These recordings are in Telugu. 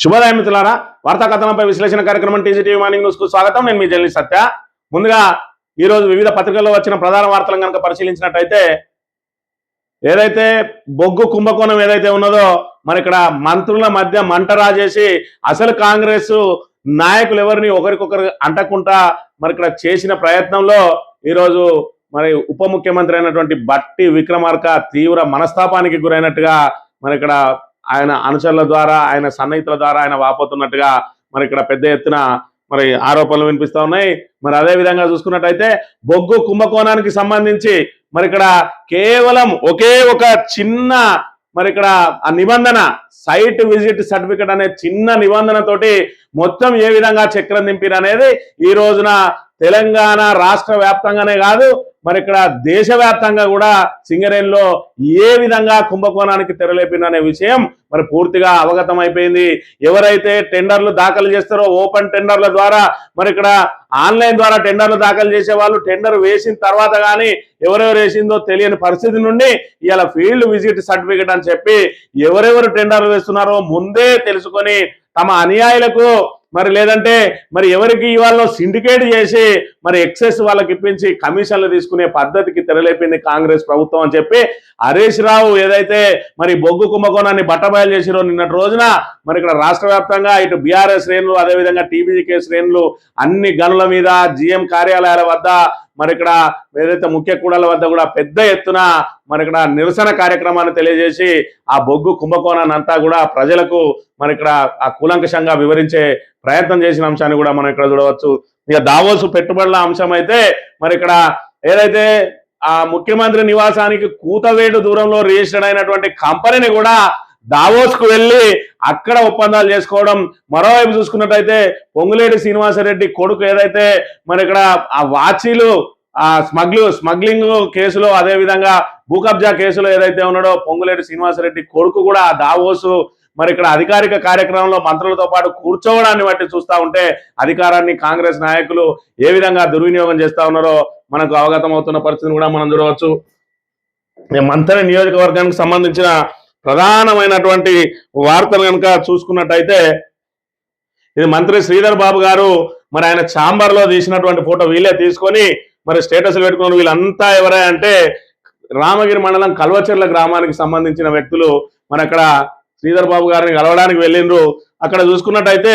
శుభోదయం మిత్రులారా, వార్తా కథనంపై విశ్లేషణ కార్యక్రమం టీజీటీవీ మార్నింగ్ న్యూస్ కు స్వాగతం. నేను మీ జర్నలిస్ట్ సత్య. ముందుగా ఈ రోజు వివిధ పత్రికల్లో వచ్చిన ప్రధాన వార్తలను కనుక పరిశీలించినట్టయితే, ఏదైతే బొగ్గు కుంభకోణం ఏదైతే ఉన్నదో మరి ఇక్కడ మంత్రుల మధ్య మంట రాజేసి అసలు కాంగ్రెస్ నాయకులు ఎవరిని ఒకరికొకరు అంటకుండా మరి ఇక్కడ చేసిన ప్రయత్నంలో ఈరోజు మరి ఉప ముఖ్యమంత్రి అయినటువంటి బట్టి విక్రమార్క తీవ్ర మనస్తాపానికి గురైనట్టుగా మరి ఇక్కడ ఆయన అనుచరుల ద్వారా, ఆయన సన్నిహితుల ద్వారా ఆయన వాపోతున్నట్టుగా మరి ఇక్కడ పెద్ద ఎత్తున మరి ఆరోపణలు వినిపిస్తా ఉన్నాయి. మరి అదే విధంగా చూసుకున్నట్టయితే బొగ్గు కుంభకోణానికి సంబంధించి మరి ఇక్కడ కేవలం ఒకే ఒక చిన్న మరి ఇక్కడ ఆ నిబంధన, సైట్ విజిట్ సర్టిఫికెట్ అనే చిన్న నిబంధన తోటి మొత్తం ఏ విధంగా చక్రం దింపిరు అనేది ఈ రోజున తెలంగాణ రాష్ట్ర వ్యాప్తంగానే కాదు మరి ఇక్కడ దేశవ్యాప్తంగా కూడా సింగరేణిలో ఏ విధంగా కుంభకోణానికి తెరలేపిందనే విషయం మరి పూర్తిగా అవగతం అయిపోయింది. ఎవరైతే టెండర్లు దాఖలు చేస్తారో ఓపెన్ టెండర్ల ద్వారా మరి ఇక్కడ ఆన్లైన్ ద్వారా టెండర్లు దాఖలు చేసే వాళ్ళు టెండర్ వేసిన తర్వాత కానీ ఎవరెవరు వేసిందో తెలియని పరిస్థితి నుండి ఇలా ఫీల్డ్ విజిట్ సర్టిఫికెట్ అని చెప్పి ఎవరెవరు టెండర్లు వేస్తున్నారో ముందే తెలుసుకొని తమ అనుయాయులకు మరి లేదంటే మరి ఎవరికి ఇవాళ సిండికేట్ చేసి మరి ఎక్సెస్ వాళ్ళకి ఇప్పించి కమిషన్లు తీసుకునే పద్ధతికి తెరలేపింది కాంగ్రెస్ ప్రభుత్వం అని చెప్పి హరీష్ రావు ఏదైతే మరి బొగ్గు కుంభకోణాన్ని బట్టబయలు చేసిరో నిన్నటి రోజున మరి ఇక్కడ రాష్ట్ర వ్యాప్తంగా ఇటు బీఆర్ఎస్ శ్రేణులు అదేవిధంగా టీబీజీకే శ్రేణులు అన్ని గనుల మీద జీఎం కార్యాలయాల వద్ద మరి ఇక్కడ ఏదైతే ముఖ్య కూడల వద్ద కూడా పెద్ద ఎత్తున మరి ఇక్కడ నిరసన కార్యక్రమాన్ని తెలియజేసి ఆ బొగ్గు కుంభకోణాన్ని అంతా కూడా ప్రజలకు మరి ఇక్కడ ఆ కూలంకషంగా వివరించే ప్రయత్నం చేసిన అంశాన్ని కూడా మనం ఇక్కడ చూడవచ్చు. ఇక దావోసు పెట్టుబడుల అంశం అయితే మరి ఇక్కడ ఏదైతే ఆ ముఖ్యమంత్రి నివాసానికి కూతవేటు దూరంలో రిజిస్టర్డ్ అయినటువంటి కంపెనీని కూడా దావోస్ కు వెళ్ళి అక్కడ ఒప్పందాలు చేసుకోవడం. మరోవైపు చూసుకున్నట్టయితే పొంగులేటి శ్రీనివాసరెడ్డి కొడుకు ఏదైతే మరి ఇక్కడ ఆ వాచీలు ఆ స్మగ్లింగ్ కేసులో అదే విధంగా భూ కబ్జా కేసులో ఏదైతే ఉన్నాడో పొంగులేటి శ్రీనివాసరెడ్డి కొడుకు కూడా ఆ దావోసు మరి ఇక్కడ అధికారిక కార్యక్రమంలో మంత్రులతో పాటు కూర్చోవడాన్ని బట్టి చూస్తూ ఉంటే అధికారాన్ని కాంగ్రెస్ నాయకులు ఏ విధంగా దుర్వినియోగం చేస్తా ఉన్నారో మనకు అవగతం అవుతున్న పరిస్థితిని కూడా మనం చూడవచ్చు. మంత్రి నియోజకవర్గానికి సంబంధించిన ప్రధానమైనటువంటి వార్తలు కనుక చూసుకున్నట్టయితే ఇది మంత్రి శ్రీధర్ బాబు గారు మరి ఆయన ఛాంబర్ లో తీసినటువంటి ఫోటో వీళ్ళే తీసుకొని మరి స్టేటస్లు పెట్టుకున్నారు. వీళ్ళంతా ఎవరై అంటే రామగిరి మండలం కల్వచెర్ల గ్రామానికి సంబంధించిన వ్యక్తులు మరి అక్కడ శ్రీధర్ బాబు గారిని కలవడానికి వెళ్ళిండ్రు. అక్కడ చూసుకున్నట్టయితే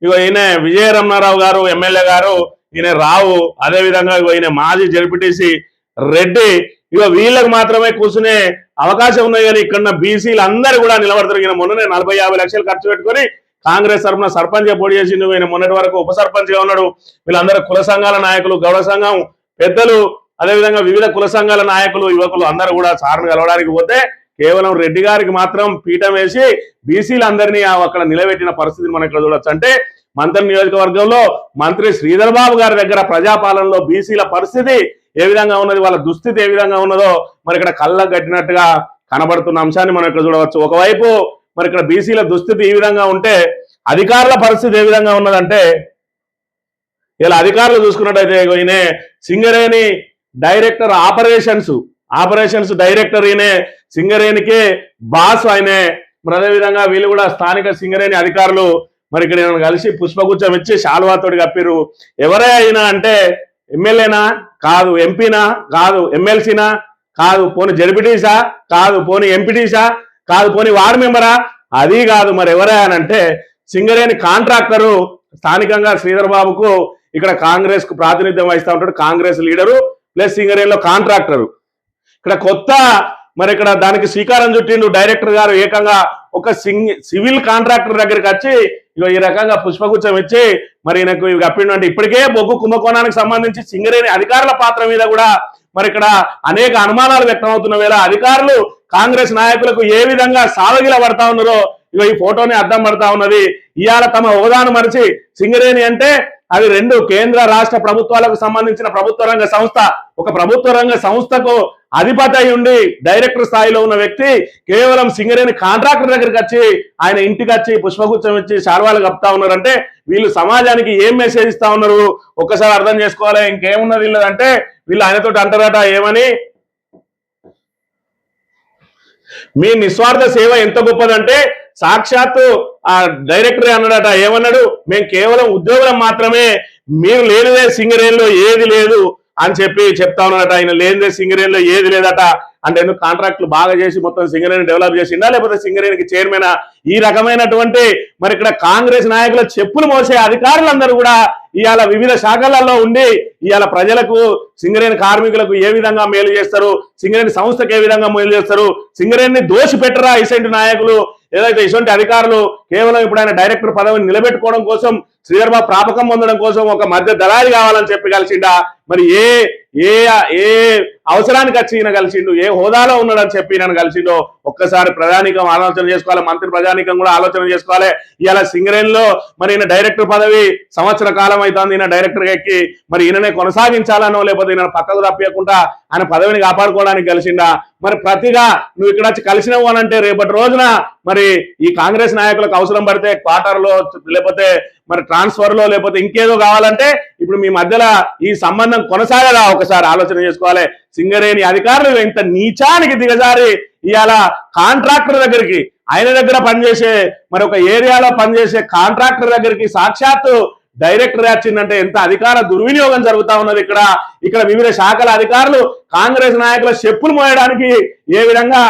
ఇగో ఈయన విజయరమణారావు గారు ఎమ్మెల్యే గారు, ఈయన రావు, అదేవిధంగా ఇగో ఈయన మాజీ జడ్పీటీసీ రెడ్డి, ఇగో వీళ్ళకి మాత్రమే కూర్చునే అవకాశం ఉన్నాయి. కానీ ఇక్కడ బీసీలు అందరూ కూడా నిలబడతారు. ఈయన మొన్ననే 40-50 లక్షలు ఖర్చు పెట్టుకొని కాంగ్రెస్ తరఫున సర్పంచ్ పోటీ చేసిండు. ఈయన మొన్నటి వరకు ఉప సర్పంచ్ గా ఉన్నాడు. వీళ్ళందరూ కుల సంఘాల నాయకులు, గౌడ సంఘం పెద్దలు, అదేవిధంగా వివిధ కుల సంఘాల నాయకులు, యువకులు అందరూ కూడా సార్ను కలవడానికి పోతే కేవలం రెడ్డి గారికి మాత్రం పీఠం వేసి బీసీలందరినీ అక్కడ నిలబెట్టిన పరిస్థితిని మనం ఇక్కడ చూడొచ్చు. అంటే మంత్రి నియోజకవర్గంలో మంత్రి శ్రీధర్ బాబు గారి దగ్గర ప్రజాపాలనలో బీసీల పరిస్థితి ఏ విధంగా ఉన్నది, వాళ్ళ దుస్థితి ఏ విధంగా ఉన్నదో మరి ఇక్కడ కళ్ళకు కట్టినట్టుగా కనబడుతున్న అంశాన్ని మనం ఇక్కడ చూడవచ్చు. ఒకవైపు మరి ఇక్కడ బీసీల దుస్థితి ఈ విధంగా ఉంటే అధికారుల పరిస్థితి ఏ విధంగా ఉన్నదంటే ఇలా అధికారులు చూసుకున్నట్టయితే ఈయన సింగరేణి డైరెక్టర్ ఆపరేషన్స్ డైరెక్టర్, ఈయనే సింగరేణికే బాస్ ఆయనే. మరి అదేవిధంగా వీళ్ళు కూడా స్థానిక సింగరేణి అధికారులు మరి ఇక్కడ కలిసి పుష్పగుచ్చం ఇచ్చి శాల్వాతోటి కప్పిరు. ఎవరే అయినా అంటే ఎమ్మెల్యేనా కాదు, ఎంపీనా కాదు, ఎమ్మెల్సీనా కాదు, పోనీ జడ్పీటీసా కాదు, పోనీ ఎంపీటీసా కాదు, పోనీ వార్డు మెంబరా అది కాదు, మరి ఎవరే అని అంటే సింగరేణి కాంట్రాక్టరు. స్థానికంగా శ్రీధర్ బాబుకు ఇక్కడ కాంగ్రెస్ కు ప్రాతినిధ్యం వహిస్తూ ఉంటాడు, కాంగ్రెస్ లీడరు ప్లస్ సింగరేణిలో కాంట్రాక్టరు. ఇక్కడ కొత్త మరి ఇక్కడ దానికి శ్రీకారం చుట్టిండు డైరెక్టర్ గారు. ఏకంగా ఒక సివిల్ కాంట్రాక్టర్ దగ్గరికి వచ్చి ఈ రకంగా పుష్పగుచ్చం ఇచ్చి మరి ఈయనకు కప్పిండు. అంటే ఇప్పటికే బొగ్గు కుంభకోణానికి సంబంధించి సింగరేణి అధికారుల పాత్ర మీద కూడా మరి ఇక్కడ అనేక అనుమానాలు వ్యక్తం అవుతున్న వేళ అధికారులు కాంగ్రెస్ నాయకులకు ఏ విధంగా సావగిల పడతా ఉన్నారో ఇగో ఈ ఫోటోని అద్దం పడతా ఉన్నది. ఇవాళ తమ హోదాను మరిచి సింగరేణి అంటే అది రెండు కేంద్ర రాష్ట్ర ప్రభుత్వాలకు సంబంధించిన ప్రభుత్వ రంగ సంస్థ. ఒక ప్రభుత్వ రంగ సంస్థకు అధిపతి అయి ఉండి డైరెక్టర్ స్థాయిలో ఉన్న వ్యక్తి కేవలం సింగరేణి కాంట్రాక్టర్ దగ్గరికి వచ్చి ఆయన ఇంటికి వచ్చి పుష్పగుచ్చం ఇచ్చి శాల్వాలు కప్తా ఉన్నారంటే వీళ్ళు సమాజానికి ఏం మెసేజ్ ఇస్తా ఉన్నారు ఒక్కసారి అర్థం చేసుకోవాలి. ఇంకేమున్నది వీళ్ళదంటే వీళ్ళు ఆయనతో అంటారట ఏమని, మీ నిస్వార్థ సేవ ఎంత గొప్పదంటే సాక్షాత్తు ఆ డైరెక్టర్ అన్నాడట, ఏమన్నాడు, మేము కేవలం ఉద్యోగులం మాత్రమే, మీరు లేనిదే సింగరేణిలో ఏది లేదు అని చెప్పి చెప్తా ఉన్నాడట. ఆయన లేనిదే సింగరేణిలో ఏది లేదట. అంటే ఎందుకు కాంట్రాక్టులు బాగా చేసి మొత్తం సింగరేణి డెవలప్ చేసిందా, లేకపోతే సింగరేణికి చైర్మన్? ఈ రకమైనటువంటి మరి ఇక్కడ కాంగ్రెస్ నాయకుల చెప్పులు మోసే అధికారులందరూ కూడా ఇవాళ వివిధ శాఖలలో ఉండి ఇవాళ ప్రజలకు, సింగరేణి కార్మికులకు ఏ విధంగా మేలు చేస్తారు, సింగరేణి సంస్థకు ఏ విధంగా మేలు చేస్తారు, సింగరేణిని దోషి పెట్టరా ఇటువంటి నాయకులు, ఏదైతే ఇటువంటి అధికారులు కేవలం ఇప్పుడు ఆయన డైరెక్టర్ పదవిని నిలబెట్టుకోవడం కోసం, శ్రీధర్ బాబు ప్రాపకం పొందడం కోసం ఒక మధ్య దళారి కావాలని చెప్పి కలిసిండా? మరి ఏ ఏ ఏ అవసరానికి వచ్చి ఈయన కలిసిండు, ఏ హోదాలో ఉన్నాడని చెప్పి ఈయన కలిసిండో ఒక్కసారి ప్రజానీకం ఆలోచన చేసుకోవాలి, మంత్రి ప్రజానీకం కూడా ఆలోచన చేసుకోవాలి. ఇవాళ సింగరేణిలో మరి ఈయన డైరెక్టర్ పదవి సంవత్సర కాలం అవుతుంది ఈయన డైరెక్టర్గా ఎక్కి, మరి ఈయననే కొనసాగించాలనో లేకపోతే ఈయన పక్కకు తప్పకుండా ఆయన పదవిని కాపాడుకోవడానికి కలిసిండా? మరి ప్రతిగా నువ్వు ఇక్కడ వచ్చి కలిసినావు అని అంటే రేపటి రోజున మరి ఈ కాంగ్రెస్ నాయకులకు అవసరం పడితే క్వార్టర్లో, లేకపోతే మరి ట్రాన్స్ఫర్ లో, లేకపోతే ఇంకేదో కావాలంటే ఇప్పుడు మీ మధ్యలో ఈ సంబంధం కొనసాగదా? ఒకసారి ఆలోచన చేసుకోవాలి. సింగరేణి అధికారులు ఇంత నీచానికి దిగజారి ఇవాళ కాంట్రాక్టర్ దగ్గరికి, ఆయన దగ్గర పనిచేసే మరి ఒక ఏరియాలో పనిచేసే కాంట్రాక్టర్ దగ్గరికి సాక్షాత్తు డైరెక్టర్ వచ్చిందంటే ఎంత అధికార దుర్వినియోగం జరుగుతా ఉన్నది. ఇక్కడ వివిధ శాఖల అధికారులు కాంగ్రెస్ నాయకుల చెప్పులు మోయడానికి ఏ విధంగా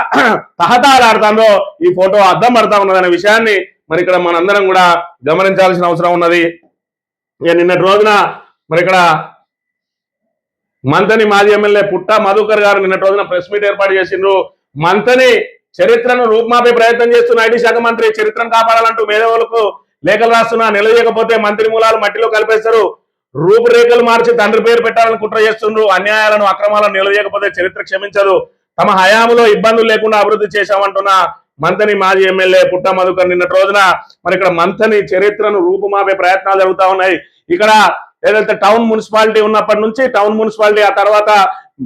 తహతహలాడుతుందో ఈ ఫోటో అద్దం పడతా ఉన్నదనే విషయాన్ని మరి ఇక్కడ మనందరం కూడా గమనించాల్సిన అవసరం ఉన్నది. నిన్నటి రోజున మరి ఇక్కడ మంతని మాజీ ఎమ్మెల్యే పుట్ట మధుకర్ గారు నిన్నటి రోజున ప్రెస్ మీట్ ఏర్పాటు చేసిండ్రు. మంతని చరిత్రను రూపుమాపే ప్రయత్నం చేస్తున్న ఐటీ శాఖ మంత్రి చరిత్రను కాపాడాలంటూ మేధావులకు లేఖలు రాస్తున్నా, నిలదీయకపోతే మంత్రి మూలాలు మట్టిలో కలిపేస్తారు, రూపురేఖలు మార్చి తండ్రి పేరు పెట్టాలని కుట్ర చేస్తుండ్రు, అన్యాయాలను అక్రమాలను నిలదీయకపోతే చరిత్ర క్షమించదు, తమ హయాంలో ఇబ్బందులు లేకుండా అభివృద్ధి చేశామంటున్న మంతని మాజీ ఎమ్మెల్యే పుట్ట మధుకర్ నిన్నటి రోజున మరి ఇక్కడ మంతని చరిత్రను రూపుమాపే ప్రయత్నాలు జరుగుతా ఉన్నాయి. ఇక్కడ ఏదైతే టౌన్ మున్సిపాలిటీ ఉన్నప్పటి నుంచి టౌన్ మున్సిపాలిటీ, ఆ తర్వాత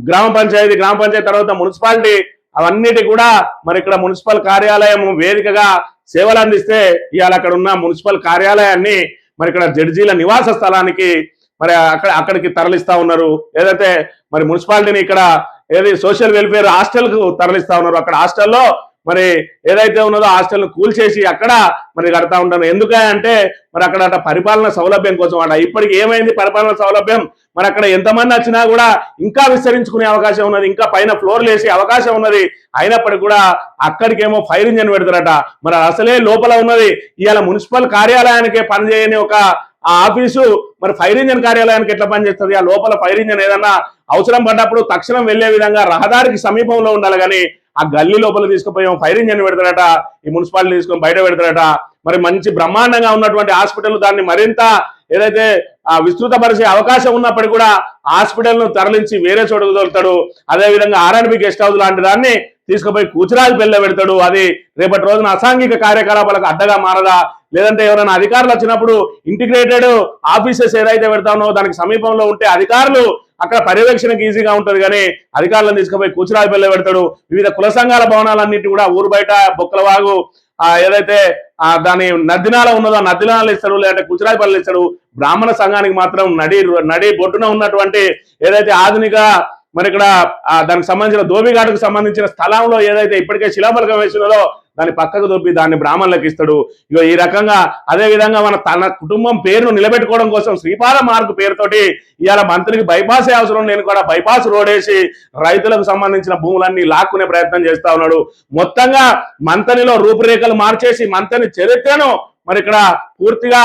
గ్రామ పంచాయతీ తర్వాత మున్సిపాలిటీ, అవన్నిటి కూడా మరి ఇక్కడ మున్సిపల్ కార్యాలయం వేదికగా సేవలు అందిస్తే ఇవాళ అక్కడ ఉన్న మున్సిపల్ కార్యాలయాన్ని మరి ఇక్కడ జడ్జీల నివాస స్థలానికి మరి అక్కడికి తరలిస్తా ఉన్నారు. ఏదైతే మరి మున్సిపాలిటీని ఇక్కడ సోషల్ వెల్ఫేర్ హాస్టల్ కు తరలిస్తా ఉన్నారు. అక్కడ హాస్టల్లో మరి ఏదైతే ఉన్నదో హాస్టల్ను కూల్చేసి అక్కడ మరి కడతా ఉంటాను. ఎందుకంటే మరి అక్కడ పరిపాలన సౌలభ్యం కోసం అట. ఇప్పటికి ఏమైంది పరిపాలన సౌలభ్యం? మరి అక్కడ ఎంతమంది వచ్చినా కూడా ఇంకా విస్తరించుకునే అవకాశం ఉన్నది, ఇంకా పైన ఫ్లోర్లు వేసే అవకాశం ఉన్నది. అయినప్పటికీ కూడా అక్కడికేమో ఫైర్ ఇంజన్ పెడతారట. మరి అసలే లోపల ఉన్నది ఇవాళ మున్సిపల్ కార్యాలయానికే పనిచేయని ఒక ఆ ఆఫీసు మరి ఫైర్ ఇంజన్ కార్యాలయానికి ఎట్లా పనిచేస్తుంది? ఆ లోపల ఫైర్ ఇంజన్ ఏదన్నా అవసరం పడ్డప్పుడు తక్షణం వెళ్లే విధంగా రహదారికి సమీపంలో ఉండాలి, కానీ ఆ గల్లీ లోపల తీసుకుపోయాం ఫైర్ ఇంజన్ పెడతారట, ఈ మున్సిపాలిటీ తీసుకొని బయట పెడతారట. మరి మంచి బ్రహ్మాండంగా ఉన్నటువంటి హాస్పిటల్ దాన్ని మరింత ఏదైతే విస్తృతపరిచే అవకాశం ఉన్నప్పటికీ కూడా హాస్పిటల్ను తరలించి వేరే చోటుకు తోలుతాడు. అదేవిధంగా ఆర్ఎండ్బి గెస్ట్ హౌస్ లాంటి దాన్ని తీసుకుపోయి కూచురాజు పెళ్ళ పెడతాడు. అది రేపటి రోజున అసాంఘిక కార్యకలాపాలకు అడ్డగా మారదా? లేదంటే ఎవరైనా అధికారులు వచ్చినప్పుడు ఇంటిగ్రేటెడ్ ఆఫీసెస్ ఏదైతే పెడతానో దానికి సమీపంలో ఉంటే అధికారులు అక్కడ పర్యవేక్షణకు ఈజీగా ఉంటుంది, కానీ అధికారులను తీసుకుపోయి కూచురాజు పెళ్ళ పెడతాడు. వివిధ కుల సంఘాల భవనాలన్నింటి కూడా ఊరు బయట బొక్కలవాగు ఏదైతే దాని నద్దినాల ఉన్నదో ఆ నద్దినాలు ఇస్తాడు, లేదంటే కూచురాజపల్లి ఇస్తాడు. బ్రాహ్మణ సంఘానికి మాత్రం నడి బొట్టున ఉన్నటువంటి ఏదైతే ఆధునిక మరి ఇక్కడ దానికి సంబంధించిన దోబిఘాటుకు సంబంధించిన స్థలంలో ఏదైతే ఇప్పటికే శిలాఫలకం వేసినదో దాన్ని పక్కకు దొబ్బి దాన్ని బ్రాహ్మణులకు ఇస్తాడు. ఇక ఈ రకంగా అదే విధంగా తన కుటుంబం పేరును నిలబెట్టుకోవడం కోసం శ్రీపాద మార్గ్ పేరుతోటి ఇవాళ మంత్రికి బైపాసే అవసరం నేను కూడా బైపాస్ రోడ్ వేసి రైతులకు సంబంధించిన భూములన్నీ లాక్కునే ప్రయత్నం చేస్తా ఉన్నాడు. మొత్తంగా మంతనిలో రూపురేఖలు మార్చేసి మంతని చరిత్రను మరి ఇక్కడ పూర్తిగా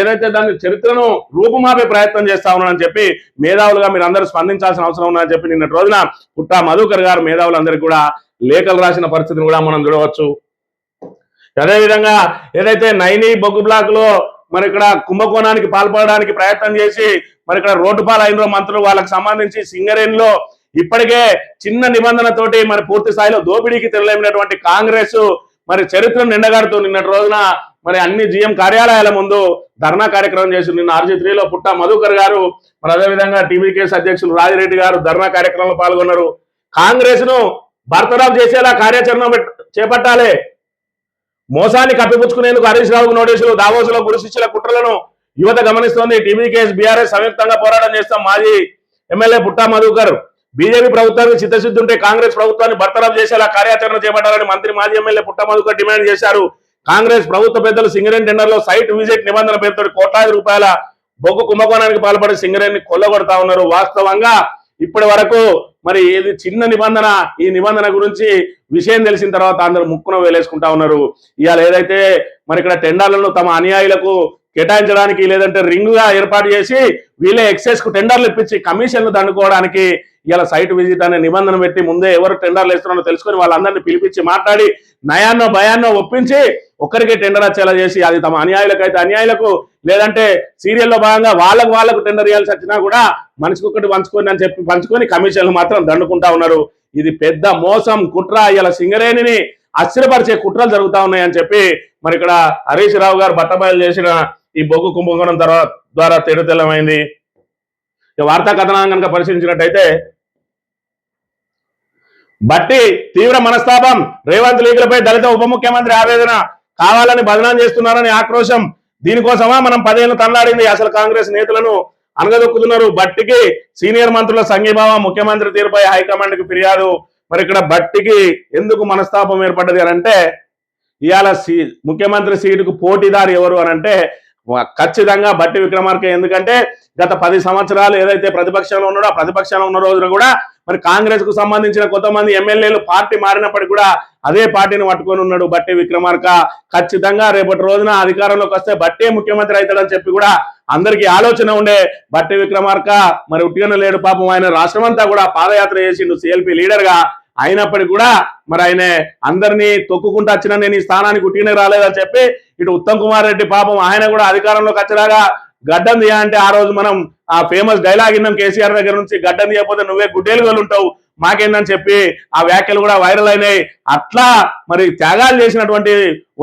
ఏదైతే దాని చరిత్రను రూపుమాపే ప్రయత్నం చేస్తా ఉన్నానని చెప్పి మేధావులుగా మీరు అందరూ స్పందించాల్సిన అవసరం ఉందని చెప్పి నిన్నటి రోజున పుట్ట మధుకర్ గారు మేధావులందరికీ కూడా లేఖలు రాసిన పరిస్థితిని కూడా మనం చూడవచ్చు. అదేవిధంగా ఏదైతే నైని బొగ్గు బ్లాక్ లో మరి ఇక్కడ కుంభకోణానికి పాల్పడడానికి ప్రయత్నం చేసి మరి ఇక్కడ రోడ్డు పాలైన మంత్రులు వాళ్ళకి సంబంధించి సింగరేణిలో ఇప్పటికే చిన్న నిబంధనతోటి మరి పూర్తి స్థాయిలో దోపిడీకి తెరలేమినటువంటి కాంగ్రెస్ మరి చరిత్రను నిండగాడుతూ నిన్నటి రోజున మరి అన్ని జిఎం కార్యాలయాల ముందు ధర్నా కార్యక్రమం చేసి నిన్న RG3లో పుట్ట మధుకర్ గారు మరి అదేవిధంగా టీవీకేఎస్ అధ్యక్షులు రాజిరెడ్డి గారు ధర్నా కార్యక్రమంలో పాల్గొన్నారు. కాంగ్రెస్ ను బర్తరఫ్ చేసేలా కార్యాచరణ చేపట్టాలి. మోసాన్ని కప్పిపుచ్చుకునేందుకు హరీష్ రావుకు నోటీసులు, దావోసులో గురుశిష్యుల కుట్రలను యువత గమనిస్తోంది. టీవీకేఎస్ బీఆర్ఎస్ సంయుక్తంగా పోరాటం చేస్తాం. మాజీ ఎమ్మెల్యే పుట్ట మధుకర్ బీజేపీ ప్రభుత్వానికి చిత్తశుద్ధి ఉంటే కాంగ్రెస్ ప్రభుత్వాన్ని బర్తరఫ్ చేసేలా కార్యాచరణ చేపట్టాలని మంత్రి మాజీ ఎమ్మెల్యే పుట్ట మధుకర్ డిమాండ్ చేశారు. కాంగ్రెస్ ప్రభుత్వ పెద్దలు సింగరేణి టెండర్లో సైట్ విజిట్ నిబంధన పేరుతో కోట్లాది రూపాయల బొగ్గు కుంభకోణానికి పాల్పడి సింగరేణిని కొల్లగొడతా ఉన్నారు. వాస్తవంగా ఇప్పటి వరకు మరి ఏది చిన్న నిబంధన, ఈ నిబంధన గురించి విషయం తెలిసిన తర్వాత అందరూ ముక్కున వేలేసుకుంటా ఉన్నారు. ఇవాళ ఏదైతే మరి ఇక్కడ టెండర్లను తమ అనుయాయులకు కేటాయించడానికి లేదంటే రింగుగా ఏర్పాటు చేసి వీళ్ళే ఎక్సైజ్ కు టెండర్లు ఇప్పించి కమిషన్లు దండుకోవడానికి ఇలా సైట్ విజిట్ అనే నిబంధన పెట్టి ముందే ఎవరు టెండర్లు వేస్తున్నారో తెలుసుకొని వాళ్ళందరినీ పిలిపించి మాట్లాడి నయాన్నో భయాన్నో ఒప్పించి ఒక్కరికి టెండర్ వచ్చేలా చేసి అది తమ అనుయాయులకు అయితే అనుయాయులకు లేదంటే సీరియల్లో భాగంగా వాళ్ళకు టెండర్ ఇవ్వాల్సి వచ్చినా కూడా మనిషికి ఒకటి పంచుకొని అని చెప్పి పంచుకొని కమిషన్లు మాత్రం దండుకుంటా ఉన్నారు. ఇది పెద్ద మోసం కుట్ర. ఇలా సింగరేణిని అస్థిరపరిచే కుట్రలు జరుగుతా ఉన్నాయని చెప్పి మరి ఇక్కడ హరీష్ రావు గారు బట్టబయలు చేసిన ఈ బొగ్గు కుంభకోణం ద్వారా తేటతెల్లమైంది. వార్తా కథనాన్ని కనుక పరిశీలించినట్టయితే బట్టి తీవ్ర మనస్తాపం, రేవంత్ లీగులపై దళిత ఉప ముఖ్యమంత్రి ఆవేదన, కావాలని బదనాం చేస్తున్నారని ఆక్రోశం. దీనికోసమా మనం 10 ఏళ్ళు తనలాడింది, అసలు కాంగ్రెస్ నేతలను అనగదొక్కుతున్నారు. బట్టికి సీనియర్ మంత్రుల సంఘీభావం, ముఖ్యమంత్రి తీరుపై హైకమాండ్ కి ఫిర్యాదు. మరి ఇక్కడ బట్టికి ఎందుకు మనస్తాపం ఏర్పడ్డది అని అంటే ఇవాళ ముఖ్యమంత్రి సీటుకు పోటీదారు ఎవరు అని అంటే ఖచ్చితంగా బట్టి విక్రమార్క. ఎందుకంటే గత 10 సంవత్సరాలు ఏదైతే ప్రతిపక్షంలో ఉన్నాడో ఆ ప్రతిపక్షంలో ఉన్న రోజున కూడా మరి కాంగ్రెస్ కు సంబంధించిన కొంతమంది ఎమ్మెల్యేలు పార్టీ మారినప్పటికీ కూడా అదే పార్టీని పట్టుకొని ఉన్నాడు బట్టి విక్రమార్క. ఖచ్చితంగా రేపటి రోజున అధికారంలోకి వస్తే బట్టే ముఖ్యమంత్రి అవుతాడని చెప్పి కూడా అందరికీ ఆలోచన ఉండే బట్టి విక్రమార్క మరి ఉట్టిగానే లేడు. పాపం ఆయన రాష్ట్రం అంతా కూడా పాదయాత్ర చేసిండు సిఎల్పి లీడర్ గా. అయినప్పటికీ కూడా మరి ఆయన అందరినీ తొక్కుకుంటూ వచ్చినా నేను ఈ స్థానానికి ఉట్టిగానే రాలేదని చెప్పి ఇటు ఉత్తమ్ కుమార్ రెడ్డి పాపం ఆయన కూడా అధికారంలోకి వచ్చేలాగా గడ్డం తీయ అంటే ఆ రోజు మనం ఆ ఫేమస్ డైలాగ్ విన్నాం కేసీఆర్ దగ్గర నుంచి, గడ్డం తీయకపోతే నువ్వే గుడ్డేలుగలు ఉంటావు మాకేందని చెప్పి ఆ వ్యాఖ్యలు కూడా వైరల్ అయినాయి. అట్లా మరి త్యాగాలు చేసినటువంటి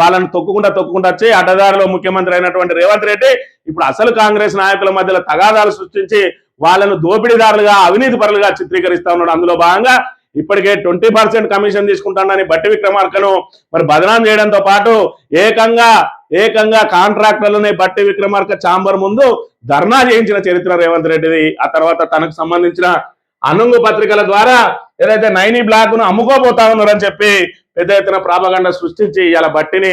వాళ్ళని తొక్కుకుంటా వచ్చి అడ్డదారిలో ముఖ్యమంత్రి అయినటువంటి రేవంత్ రెడ్డి ఇప్పుడు అసలు కాంగ్రెస్ నాయకుల మధ్యలో తగాదాలు సృష్టించి వాళ్ళను దోపిడీదారులుగా అవినీతి పరులుగా చిత్రీకరిస్తా ఉన్నాడు. అందులో భాగంగా ఇప్పటికే 20% కమిషన్ తీసుకుంటానని బట్టి విక్రమార్కను మరి బదనాం చేయడంతో పాటు ఏకంగా కాంట్రాక్టర్లని బట్టి విక్రమార్క ఛాంబర్ ముందు ధర్నా చేయించిన చరిత్ర రేవంత్ రెడ్డిది. ఆ తర్వాత తనకు సంబంధించిన అనుంగు పత్రికల ద్వారా ఏదైతే 9 బ్లాక్ ను అమ్ముకోబోతా ఉన్నారని చెప్పి పెద్ద ఎత్తున ప్రాపగండ సృష్టించి ఇలా బట్టిని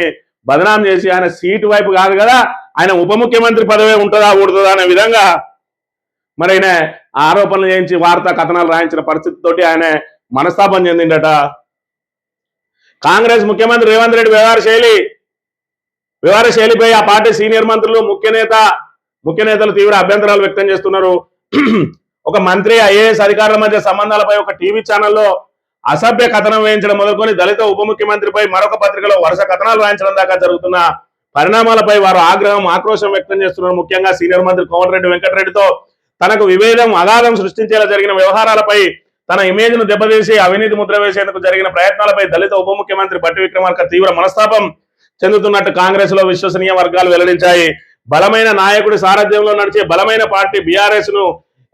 బదనాం చేసి ఆయన సీటు వైపు కాదు కదా ఆయన ఉప ముఖ్యమంత్రి పదవే ఉంటుందా ఊడుతుందా అనే విధంగా మరి ఆయన ఆరోపణలు చేయించి వార్తా కథనాలు రాయించిన పరిస్థితితోటి ఆయన మనస్తాపం చెందిండట. కాంగ్రెస్ ముఖ్యమంత్రి రేవంత్ రెడ్డి వ్యవహార శైలిపై ఆ పార్టీ సీనియర్ మంత్రులు ముఖ్య నేతలు తీవ్ర అభ్యంతరాలు వ్యక్తం చేస్తున్నారు. ఒక మంత్రి ఐఏఎస్ అధికారుల మధ్య సంబంధాలపై ఒక టీవీ ఛానల్లో అసభ్య కథనం వేయించడం మొదలుకొని దళిత ఉప ముఖ్యమంత్రిపై మరొక పత్రికలో వరుస కథనాలు రాయించడం దాకా జరుగుతున్న పరిణామాలపై వారు ఆక్రోశం వ్యక్తం చేస్తున్నారు. ముఖ్యంగా సీనియర్ మంత్రి కోమటిరెడ్డి వెంకటరెడ్డితో తనకు విభేదం అగాధం సృష్టించేలా జరిగిన వ్యవహారాలపై, తన ఇమేజ్ ను దెబ్బతీసి అవినీతి ముద్ర వేసేందుకు జరిగిన ప్రయత్నాలపై దళిత ఉప ముఖ్యమంత్రి బట్టి విక్రమార్క తీవ్ర మనస్తాపం చెందుతున్నట్టు కాంగ్రెస్ లో విశ్వసనీయ వర్గాలు వెల్లడించాయి. బలమైన నాయకుడి సారథ్యంలో నడిచే బలమైన పార్టీ బీఆర్ఎస్ ను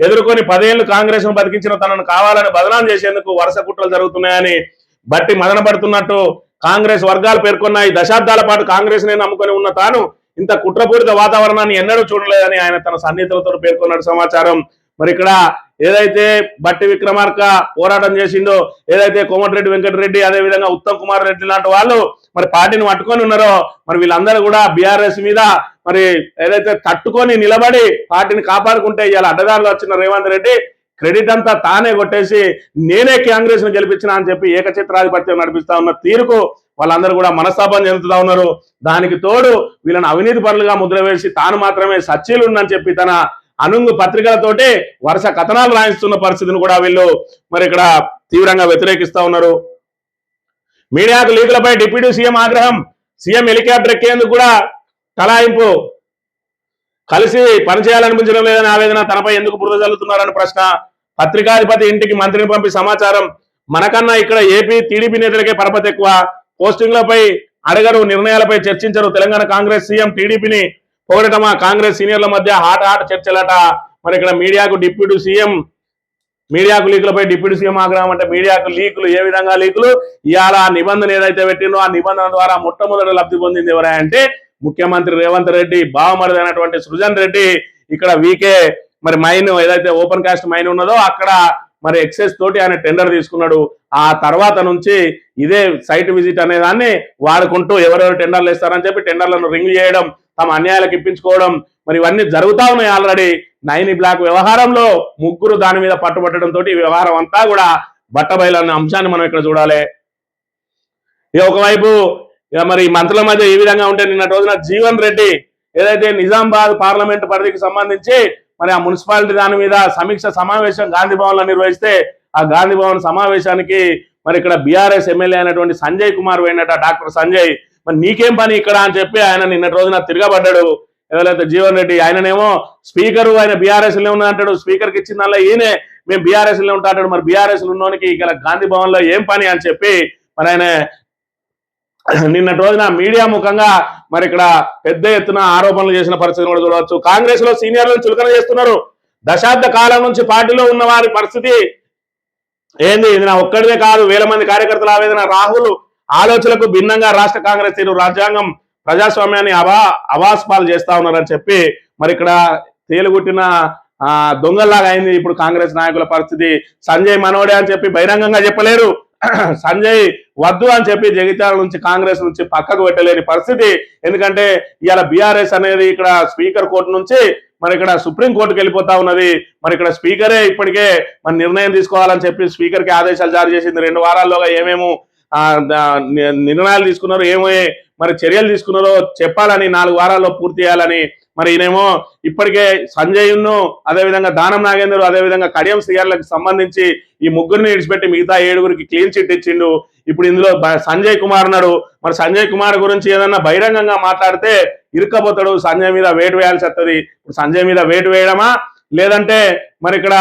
ఎదుర్కొని 10 ఏళ్లు కాంగ్రెస్ ను బతికించిన తనను కావాలని బదనాం చేసేందుకు వరుస కుట్రలు జరుగుతున్నాయని బట్టి మదనపడుతున్నట్టు కాంగ్రెస్ వర్గాలు పేర్కొన్నాయి. దశాబ్దాల పాటు కాంగ్రెస్ నే నమ్ముకొని ఉన్న తాను ఇంత కుట్రపూరిత వాతావరణాన్ని ఎన్నడూ చూడలేదని ఆయన తన సన్నిహితులతో పేర్కొన్నట్టు సమాచారం. మరి ఇక్కడ ఏదైతే బట్టి విక్రమార్క పోరాటం చేసిందో, ఏదైతే కోమటిరెడ్డి వెంకటరెడ్డి అదేవిధంగా ఉత్తమ్ కుమార్ రెడ్డి లాంటి వాళ్ళు మరి పార్టీని పట్టుకొని ఉన్నారో మరి వీళ్ళందరూ కూడా బీఆర్ఎస్ మీద మరి ఏదైతే తట్టుకొని నిలబడి పార్టీని కాపాడుకుంటే ఇవాళ అడ్డదారులు వచ్చిన రేవంత్ రెడ్డి క్రెడిట్ అంతా తానే కొట్టేసి నేనే కాంగ్రెస్ ను గెలిపించిన అని చెప్పి ఏకచిత్రాధిపత్యం నడిపిస్తా ఉన్న తీరుకు వాళ్ళందరూ కూడా మనస్తాపం చెందుతా ఉన్నారు. దానికి తోడు వీళ్ళని అవినీతి పరులుగా ముద్ర వేసి తాను మాత్రమే సచ్చీలుండని చెప్పి తన అనుంగు పత్రికలతోటి వరుస కథనాలు రాయిస్తున్న పరిస్థితిని కూడా వీళ్ళు మరి ఇక్కడ తీవ్రంగా వ్యతిరేకిస్తా ఉన్నారు. మీడియాకు లీకులపై డిప్యూటీ సీఎం ఆగ్రహం, సీఎం హెలికాప్టర్ ఎక్కేందుకు కూడా కలాయింపు, కలిసి పనిచేయాలనిపించడం లేదని ఆవేదన, తనపై ఎందుకు బురద చల్లుతున్నారని ప్రశ్న, పత్రికాధిపతి ఇంటికి మంత్రిని పంపి సమాచారం, మనకన్నా ఇక్కడ ఏపీ టీడీపీ నేతలకే పరపతి ఎక్కువ, పోస్టింగ్లపై అడగరు, నిర్ణయాలపై చర్చించరు, తెలంగాణ కాంగ్రెస్ సీఎం టీడీపీని పోగొట్టమా, కాంగ్రెస్ సీనియర్ల మధ్య హాట్ చర్చలట. మరి ఇక్కడ మీడియాకు లీకులపై డిప్యూటీ సీఎం ఆగ్రహం అంటే మీడియాకు లీకులు ఏ విధంగా లీకులు, ఇవాళ ఆ నిబంధన ఏదైతే పెట్టిందో ఆ నిబంధన ద్వారా మొట్టమొదటి లబ్ధి పొందింది ఎవరంటే ముఖ్యమంత్రి రేవంత్ రెడ్డి బావమరిది అయినటువంటి సృజన్ రెడ్డి. ఇక్కడ వీకే మరి మైన్ ఏదైతే ఓపెన్ కాస్ట్ మైన్ ఉన్నదో అక్కడ మరి ఎక్సైజ్ తోటి ఆయన టెండర్ తీసుకున్నాడు. ఆ తర్వాత నుంచి ఇదే సైట్ విజిట్ అనే దాన్ని వాడుకుంటూ ఎవరెవరు టెండర్లు ఇస్తారని చెప్పి టెండర్లను రింగ్ చేయడం, తమ అన్యాయాలకు ఇప్పించుకోవడం, మరి ఇవన్నీ జరుగుతా ఉన్నాయి. ఆల్రెడీ నైని బ్లాక్ వ్యవహారంలో ముగ్గురు దాని మీద పట్టుబట్టడంతో ఈ వ్యవహారం అంతా కూడా బట్టబయలన్న అంశాన్ని మనం ఇక్కడ చూడాలి. ఇక ఒకవైపు మరి మంత్రుల మధ్య ఈ విధంగా ఉంటే నిన్న రోజున జీవన్ రెడ్డి ఏదైతే నిజామాబాద్ పార్లమెంట్ పరిధికి సంబంధించి మరి ఆ మున్సిపాలిటీ దాని మీద సమీక్ష సమావేశం గాంధీ భవన్ లో నిర్వహిస్తే ఆ గాంధీ భవన్ సమావేశానికి మరి ఇక్కడ బీఆర్ఎస్ ఎమ్మెల్యే అయినటువంటి సంజయ్ కుమార్ పోయినట. డాక్టర్ సంజయ్, మరి నీకేం పని ఇక్కడ అని చెప్పి ఆయన నిన్న రోజున తిరగబడ్డాడు. ఎవరైతే జీవన్ రెడ్డి ఆయననేమో స్పీకరు ఆయన బీఆర్ఎస్ లో ఉన్నా అంటాడు, స్పీకర్కి ఇచ్చిన దానిలో ఈయనే మేము బీఆర్ఎస్ లో ఉంటా అంటాడు. మరి బీఆర్ఎస్ ఉన్నోనికి ఇక్కడ గాంధీ భవన్ లో ఏం పని అని చెప్పి మరి ఆయన నిన్న రోజున మీడియా ముఖంగా మరి ఇక్కడ పెద్ద ఎత్తున ఆరోపణలు చేసిన పరిస్థితి కూడా చూడవచ్చు. కాంగ్రెస్ లో సీనియర్లను చులకన చేస్తున్నారు. దశాబ్ద కాలం నుంచి పార్టీలో ఉన్న వారి పరిస్థితి ఏంది? ఇది నా ఒక్కడిదే కాదు, వేల మంది కార్యకర్తల ఆవేదన. రాహుల్ ఆలోచనలకు భిన్నంగా రాష్ట్ర కాంగ్రెస్ తీరు, రాజ్యాంగం ప్రజాస్వామ్యాన్ని అవాస్పాలు చేస్తా ఉన్నారని చెప్పి మరి ఇక్కడ తేలుగుట్టిన దొంగల్లాగా అయింది ఇప్పుడు కాంగ్రెస్ నాయకుల పరిస్థితి. సంజయ్ మనోడే అని చెప్పి బహిరంగంగా చెప్పలేరు, సంజయ్ వద్దు అని చెప్పి జగిత్యాల నుంచి కాంగ్రెస్ నుంచి పక్కకు పెట్టలేని పరిస్థితి. ఎందుకంటే ఇవాళ బీఆర్ఎస్ అనేది ఇక్కడ స్పీకర్ కోర్టు నుంచి మరి ఇక్కడ సుప్రీం కోర్టుకు వెళ్ళిపోతా ఉన్నది. మరి ఇక్కడ స్పీకరే ఇప్పటికే మరి నిర్ణయం తీసుకోవాలని చెప్పి స్పీకర్ కి ఆదేశాలు జారీ చేసింది. 2 వారాల్లోగా ఏమేమో నిర్ణయాలు తీసుకున్నారో, ఏమో మరి చర్యలు తీసుకున్నారో చెప్పాలని, 4 వారాల్లో పూర్తి చేయాలని. మరి ఈయనేమో ఇప్పటికే సంజయ్ను, అదేవిధంగా దానం నాగేందర్, అదేవిధంగా కడియం శ్రీగారులకు సంబంధించి ఈ ముగ్గురిని విడిచిపెట్టి మిగతా 7గురికి క్లీన్ చిట్ ఇచ్చిండు. ఇప్పుడు ఇందులో సంజయ్ కుమార్ ఉన్నాడు. మరి సంజయ్ కుమార్ గురించి ఏదన్నా బహిరంగంగా మాట్లాడితే ఇరుక్కపోతాడు, సంజయ్ మీద వేటు వేయాల్సి వస్తుంది. ఇప్పుడు సంజయ్ మీద వేటు వేయడమా లేదంటే మరి ఇక్కడ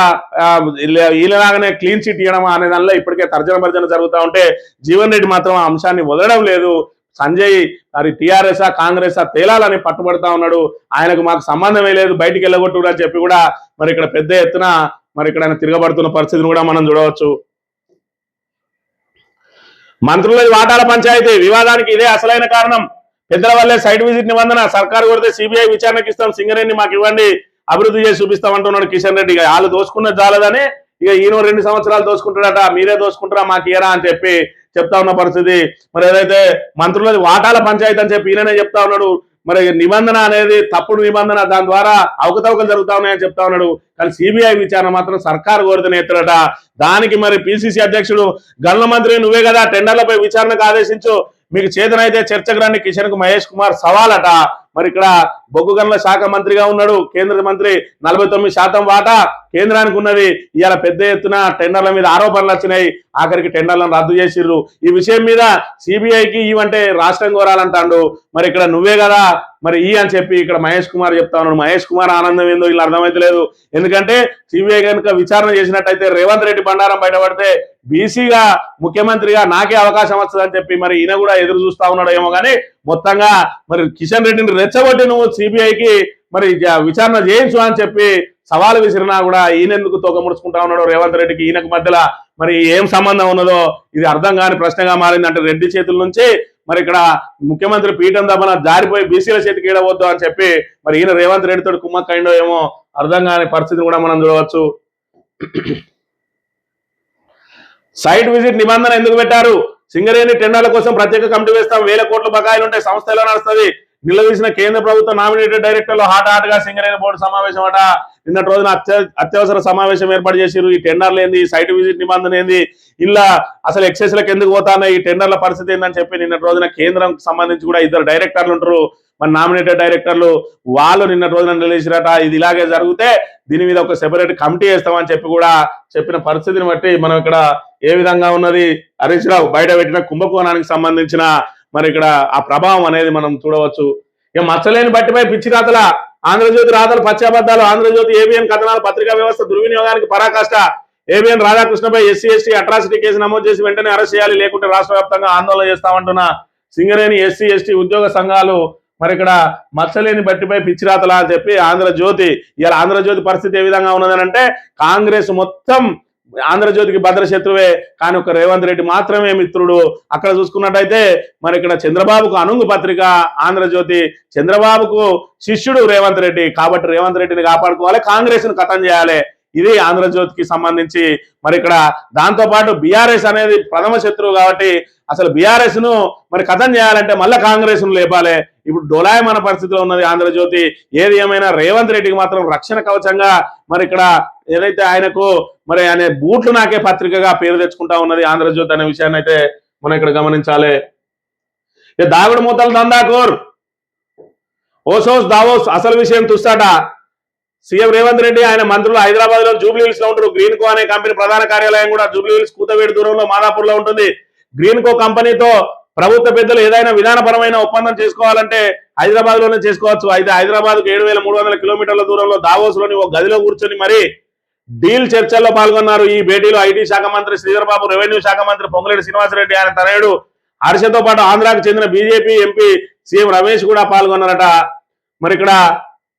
ఈయనలాగానే క్లీన్ చిట్ ఇవ్వడమా అనే దానిలో ఇప్పటికే తర్జన భర్జన జరుగుతూ ఉంటే జీవన్ రెడ్డి మాత్రం ఆ అంశాన్ని వదలడం లేదు. సంజయ్ మరి టీఆర్ఎస్ కాంగ్రెస్ తేలాలని పట్టుబడతా ఉన్నాడు. ఆయనకు మాకు సంబంధమే లేదు, బయటికి వెళ్ళగొట్టు అని చెప్పి కూడా మరి ఇక్కడ పెద్ద ఎత్తున మరి ఇక్కడ ఆయన తిరగబడుతున్న పరిస్థితిని కూడా మనం చూడవచ్చు. మంత్రుల వాటాల పంచాయతీ వివాదానికి ఇదే అసలైన కారణం. పెద్దల వల్లే సైట్ విజిట్ నిబంధన, సర్కారు కొడితే సిబిఐ విచారణకి ఇస్తాం, సింగరేణి మాకు ఇవ్వండి, అభివృద్ధి చేసి చూపిస్తామంటున్నాడు కిషన్ రెడ్డి. వాళ్ళు దోసుకున్న జాలదని ఇక ఈయన 2 సంవత్సరాలు దోసుకుంటాడట, మీరే దోసుకుంటారా మాకు ఇయరా అని చెప్పి చెప్తా ఉన్న పరిస్థితి. మరి ఏదైతే మంత్రులది వాటాల పంచాయతీ అని చెప్పి ఈయననే చెప్తా ఉన్నాడు. మరి నిబంధన అనేది తప్పుడు నిబంధన, దాని ద్వారా అవకతవకలు జరుగుతా ఉన్నాయని చెప్తా ఉన్నాడు. కానీ సిబిఐ విచారణ మాత్రం సర్కారు కోరితేనే ఎత్తారట. దానికి మరి పిసిసి అధ్యక్షుడు గనుల మంత్రి నువ్వే కదా టెండర్లపై విచారణకు ఆదేశించు, మీకు చేతనైతే చర్చకు రండి కిషన్ కు మహేష్ కుమార్ సవాలట. మరి ఇక్కడ బొగ్గు గనుల శాఖ మంత్రిగా ఉన్నాడు కేంద్ర మంత్రి, 49% వాటా కేంద్రానికి ఉన్నది. ఇవాళ పెద్ద ఎత్తున టెండర్ల మీద ఆరోపణలు వచ్చినాయి, ఆఖరికి టెండర్లను రద్దు చేసిర్రు. ఈ విషయం మీద సిబిఐకి ఇవంటే రాష్ట్రం కోరాలంటాడు. మరి ఇక్కడ నువ్వే కదా మరి ఈ అని చెప్పి ఇక్కడ మహేష్ కుమార్ చెప్తా ఉన్నాడు. మహేష్ కుమార్ ఆనందం ఏందో ఇలా అర్థమైతలేదు. ఎందుకంటే సిబిఐ కనుక విచారణ చేసినట్టయితే రేవంత్ రెడ్డి బండారం బయటపడితే బీసీగా ముఖ్యమంత్రిగా నాకే అవకాశం వస్తుందని చెప్పి మరి ఈయన కూడా ఎదురు చూస్తా ఉన్నాడు ఏమో. కానీ మొత్తంగా మరి కిషన్ రెడ్డిని రెచ్చగొట్టి నువ్వు సిబిఐకి మరి విచారణ చేయించు అని చెప్పి సవాలు విసిరినా కూడా ఈయనెందుకు తోక ముడుచుకుంటా ఉన్నాడు రేవంత్ రెడ్డికి ఈయనకు మధ్యలో మరి ఏం సంబంధం ఉన్నదో ఇది అర్థం కాని ప్రశ్నగా మారింది. అంటే రెడ్డి చేతుల నుంచి మరి ఇక్కడ ముఖ్యమంత్రి పీఠం దమన జారిపోయి బీసీల చేతికి ఈడవద్దు అని చెప్పి మరి ఈయన రేవంత్ రెడ్డితో కుమ్మక్కైండో ఏమో అర్థం కాని పరిస్థితిని కూడా మనం చూడవచ్చు. సైట్ విజిట్ నిబంధన ఎందుకు పెట్టారు? సింగరేణి టెండర్ల కోసం ప్రత్యేక కమిటీ వేస్తాం, 1000 కోట్ల బకాయిలు ఉంటాయి, సంస్థ ఎలా నడుస్తుంది? నిలదీసిన కేంద్ర ప్రభుత్వ నామినేటెడ్ డైరెక్టర్లు హాట్ గా సింగరేణి బోర్డు సమావేశం అట. నిన్నటి రోజున అత్యవసర సమావేశం ఏర్పాటు చేసిరు. ఈ టెండర్లు ఏంది, సైట్ విజిట్ నిబంధన ఏంది, ఇలా అసలు ఎక్సైజ్లకు ఎందుకు పోతాయి, ఈ టెండర్ల పరిస్థితి ఏందని చెప్పి నిన్నటి రోజున కేంద్రం సంబంధించి కూడా 2 డైరెక్టర్లు ఉంటారు, మరి నామినేటెడ్ డైరెక్టర్లు, వాళ్ళు నిన్నటి రోజున నిలదీసిరట. ఇది ఇలాగే జరిగితే దీని మీద ఒక సెపరేట్ కమిటీ వేస్తామని చెప్పి కూడా చెప్పిన పరిస్థితిని బట్టి మనం ఇక్కడ ఏ విధంగా ఉన్నది హరీష్ రావు బయట పెట్టిన కుంభకోణానికి సంబంధించిన మరి ఇక్కడ ఆ ప్రభావం అనేది మనం చూడవచ్చు. ఇక మచ్చలేని బట్టిపై పిచ్చి రాతల, ఆంధ్రజ్యోతి రాతలు పశ్చాబద్దాలు, ఆంధ్రజ్యోతి ఏబిఎన్ కథనాలు, పత్రికా వ్యవస్థ దుర్వినియోగానికి పరాకాష్ట. ఏబిఎన్ రాధాకృష్ణపై ఎస్సీ ఎస్టీ అట్రాసిటీ కేసు నమోదు చేసి వెంటనే అరెస్ట్ చేయాలి, లేకుంటే రాష్ట్ర వ్యాప్తంగా ఆందోళన చేస్తామంటున్న సింగరేణి ఎస్సీ ఎస్టీ ఉద్యోగ సంఘాలు. మరి ఇక్కడ మచ్చలేని బట్టిపై పిచ్చిరాతలా అని చెప్పి ఆంధ్రజ్యోతి. ఇలా ఆంధ్రజ్యోతి పరిస్థితి ఏ విధంగా ఉన్నదని అంటే కాంగ్రెస్ మొత్తం ఆంధ్రజ్యోతికి భద్రశత్రువే, కానీ ఒక రేవంత్ రెడ్డి మాత్రమే మిత్రుడు. అక్కడ చూసుకున్నట్టయితే మరి ఇక్కడ చంద్రబాబుకు అనుంగు పత్రిక ఆంధ్రజ్యోతి, చంద్రబాబుకు శిష్యుడు రేవంత్ రెడ్డి. కాబట్టి రేవంత్ రెడ్డిని కాపాడుకోవాలి, కాంగ్రెస్ ను ఖతం చేయాలి. ఇది ఆంధ్రజ్యోతికి సంబంధించి మరి ఇక్కడ దాంతో పాటు బీఆర్ఎస్ అనేది ప్రథమ శత్రువు కాబట్టి అసలు బీఆర్ఎస్ ను మరి కథం చేయాలంటే మళ్ళీ కాంగ్రెస్ ను లేపాలి. ఇప్పుడు డోలాయమాన పరిస్థితిలో ఉన్నది ఆంధ్రజ్యోతి. ఏది ఏమైనా రేవంత్ రెడ్డికి మాత్రం రక్షణ కవచంగా మరి ఇక్కడ ఏదైతే ఆయనకు మరి అనే బూట్లు నాకే పత్రికగా పేరు తెచ్చుకుంటా ఉన్నది ఆంధ్రజ్యోతి అనే విషయాన్ని అయితే మనం ఇక్కడ గమనించాలి. దాగుడు మూతల దందాకోర్ ఓసోస్ దావోస్ అసలు విషయం చూస్తాట. సీఎం రేవంత్ రెడ్డి ఆయన మంత్రులు హైదరాబాద్ లో జూబ్లీ హిల్స్ లో ఉంటారు. గ్రీన్ కో అనే కంపెనీ ప్రధాన కార్యాలయం కూడా జూబ్లీ హిల్స్ కూతవేడి దూరంలో మాదాపూర్ లో ఉంటుంది. గ్రీన్ కో కంపెనీతో ప్రభుత్వ పెద్దలు ఏదైనా విధానపరమైన ఒప్పందం చేసుకోవాలంటే హైదరాబాద్ లోనే చేసుకోవచ్చు. అయితే హైదరాబాద్ కు 7,300 కిలోమీటర్ల దూరంలో దావోస్ లోని ఒక గదిలో కూర్చొని మరి డీల్ చర్చల్లో పాల్గొన్నారు. ఈ భేటీలో ఐటీ శాఖ మంత్రి శ్రీధర్ బాబు, రెవెన్యూ శాఖ మంత్రి పొంగులేటి శ్రీనివాసరెడ్డి, ఆయన తనయుడు హర్షతో పాటు ఆంధ్రాకు చెందిన బీజేపీ ఎంపీ సీఎం రమేష్ కూడా పాల్గొన్నారట. మరి ఇక్కడ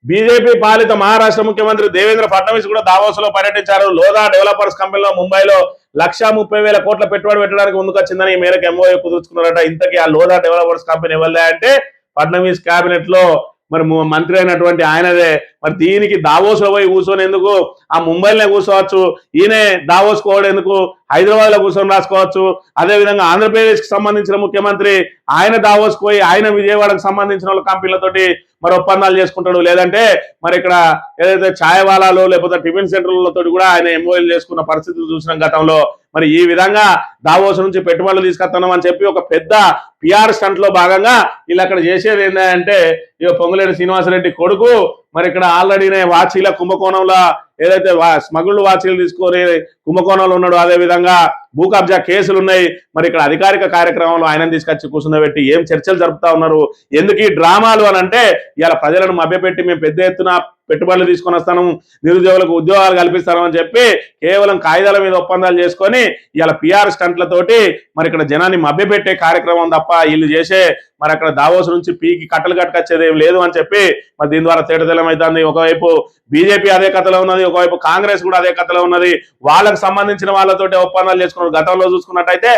బీజేపీ పాలిత మహారాష్ట్ర ముఖ్యమంత్రి దేవేంద్ర ఫడ్నవీస్ కూడా దావోస్ లో పర్యటించారు. లోదా డెవలపర్స్ కంపెనీలో ముంబైలో 1,30,000 కోట్ల పెట్టుబడి పెట్టడానికి ముందుకొచ్చిందని ఈ మేరకు ఎంఓఏ కుదుర్చుకున్నారట. ఇంతకీ ఆ లోదా డెవలపర్స్ కంపెనీ ఎవరిదే అంటే ఫడ్నవీస్ క్యాబినెట్ లో మరి మంత్రి అయినటువంటి ఆయనదే. మరి దీనికి దావోస్ లో పోయి కూర్చొని ఎందుకు, ఆ ముంబైలోనే కూర్చోవచ్చు. ఈయనే దావోస్ కోవడం ఎందుకు, హైదరాబాద్ లో కూర్చొని రాసుకోవచ్చు. అదేవిధంగా ఆంధ్రప్రదేశ్ కి సంబంధించిన ముఖ్యమంత్రి ఆయన దావోస్ పోయి ఆయన విజయవాడకు సంబంధించిన వాళ్ళ కంపెనీలతోటి మరి ఒప్పందాలు చేసుకుంటాడు. లేదంటే మరి ఇక్కడ ఏదైతే ఛాయ్ వాలాలు లేకపోతే టిఫిన్ సెంటర్లతో కూడా ఆయన ఎంఓఎల్ చేసుకున్న పరిస్థితులు చూసిన గతంలో. మరి ఈ విధంగా దావోస్ నుంచి పెట్టుబడులు తీసుకొస్తున్నాం అని చెప్పి ఒక పెద్ద పిఆర్ స్టంట్ లో భాగంగా వీళ్ళు అక్కడ చేసేది ఏంటంటే ఇక పొంగులేటి శ్రీనివాసరెడ్డి కొడుకు మరి ఇక్కడ ఆల్రెడీనే వాచీల కుంభకోణంలో ఏదైతే స్మగుళ్ళు వాచీలు తీసుకొని కుంభకోణంలో ఉన్నాడు. అదే విధంగా భూ కబ్జా కేసులు ఉన్నాయి. మరి ఇక్కడ అధికారిక కార్యక్రమంలో ఆయన తీసుకొచ్చి కూర్చుండబెట్టి ఏం చర్చలు జరుపుతా ఉన్నారు, ఎందుకు ఈ డ్రామాలు అని అంటే ఇలా ప్రజలను మభ్యపెట్టి మేము పెద్ద ఎత్తున పెట్టుబడులు తీసుకొని వస్తాను, నిరుద్యోగులకు ఉద్యోగాలు కల్పిస్తామని చెప్పి కేవలం కాగితాల మీద ఒప్పందాలు చేసుకొని ఇలా పిఆర్ స్టంట్లతోటి మరి ఇక్కడ జనాన్ని మభ్యపెట్టే కార్యక్రమం తప్ప వీళ్ళు చేసే మరి అక్కడ దావోస్ నుంచి పీకి కట్టలు కట్టుకొచ్చేది ఏం లేదు అని చెప్పి మరి దీని ద్వారా తేటతెల్లమైతుంది. ఒకవైపు బీజేపీ అదే కథలో ఉన్నది, ఒకవైపు కాంగ్రెస్ కూడా అదే కథలో ఉన్నది. వాళ్ళకు సంబంధించిన వాళ్ళతోటి ఒప్పందాలు చేసుకున్నారు. గతంలో చూసుకున్నట్టయితే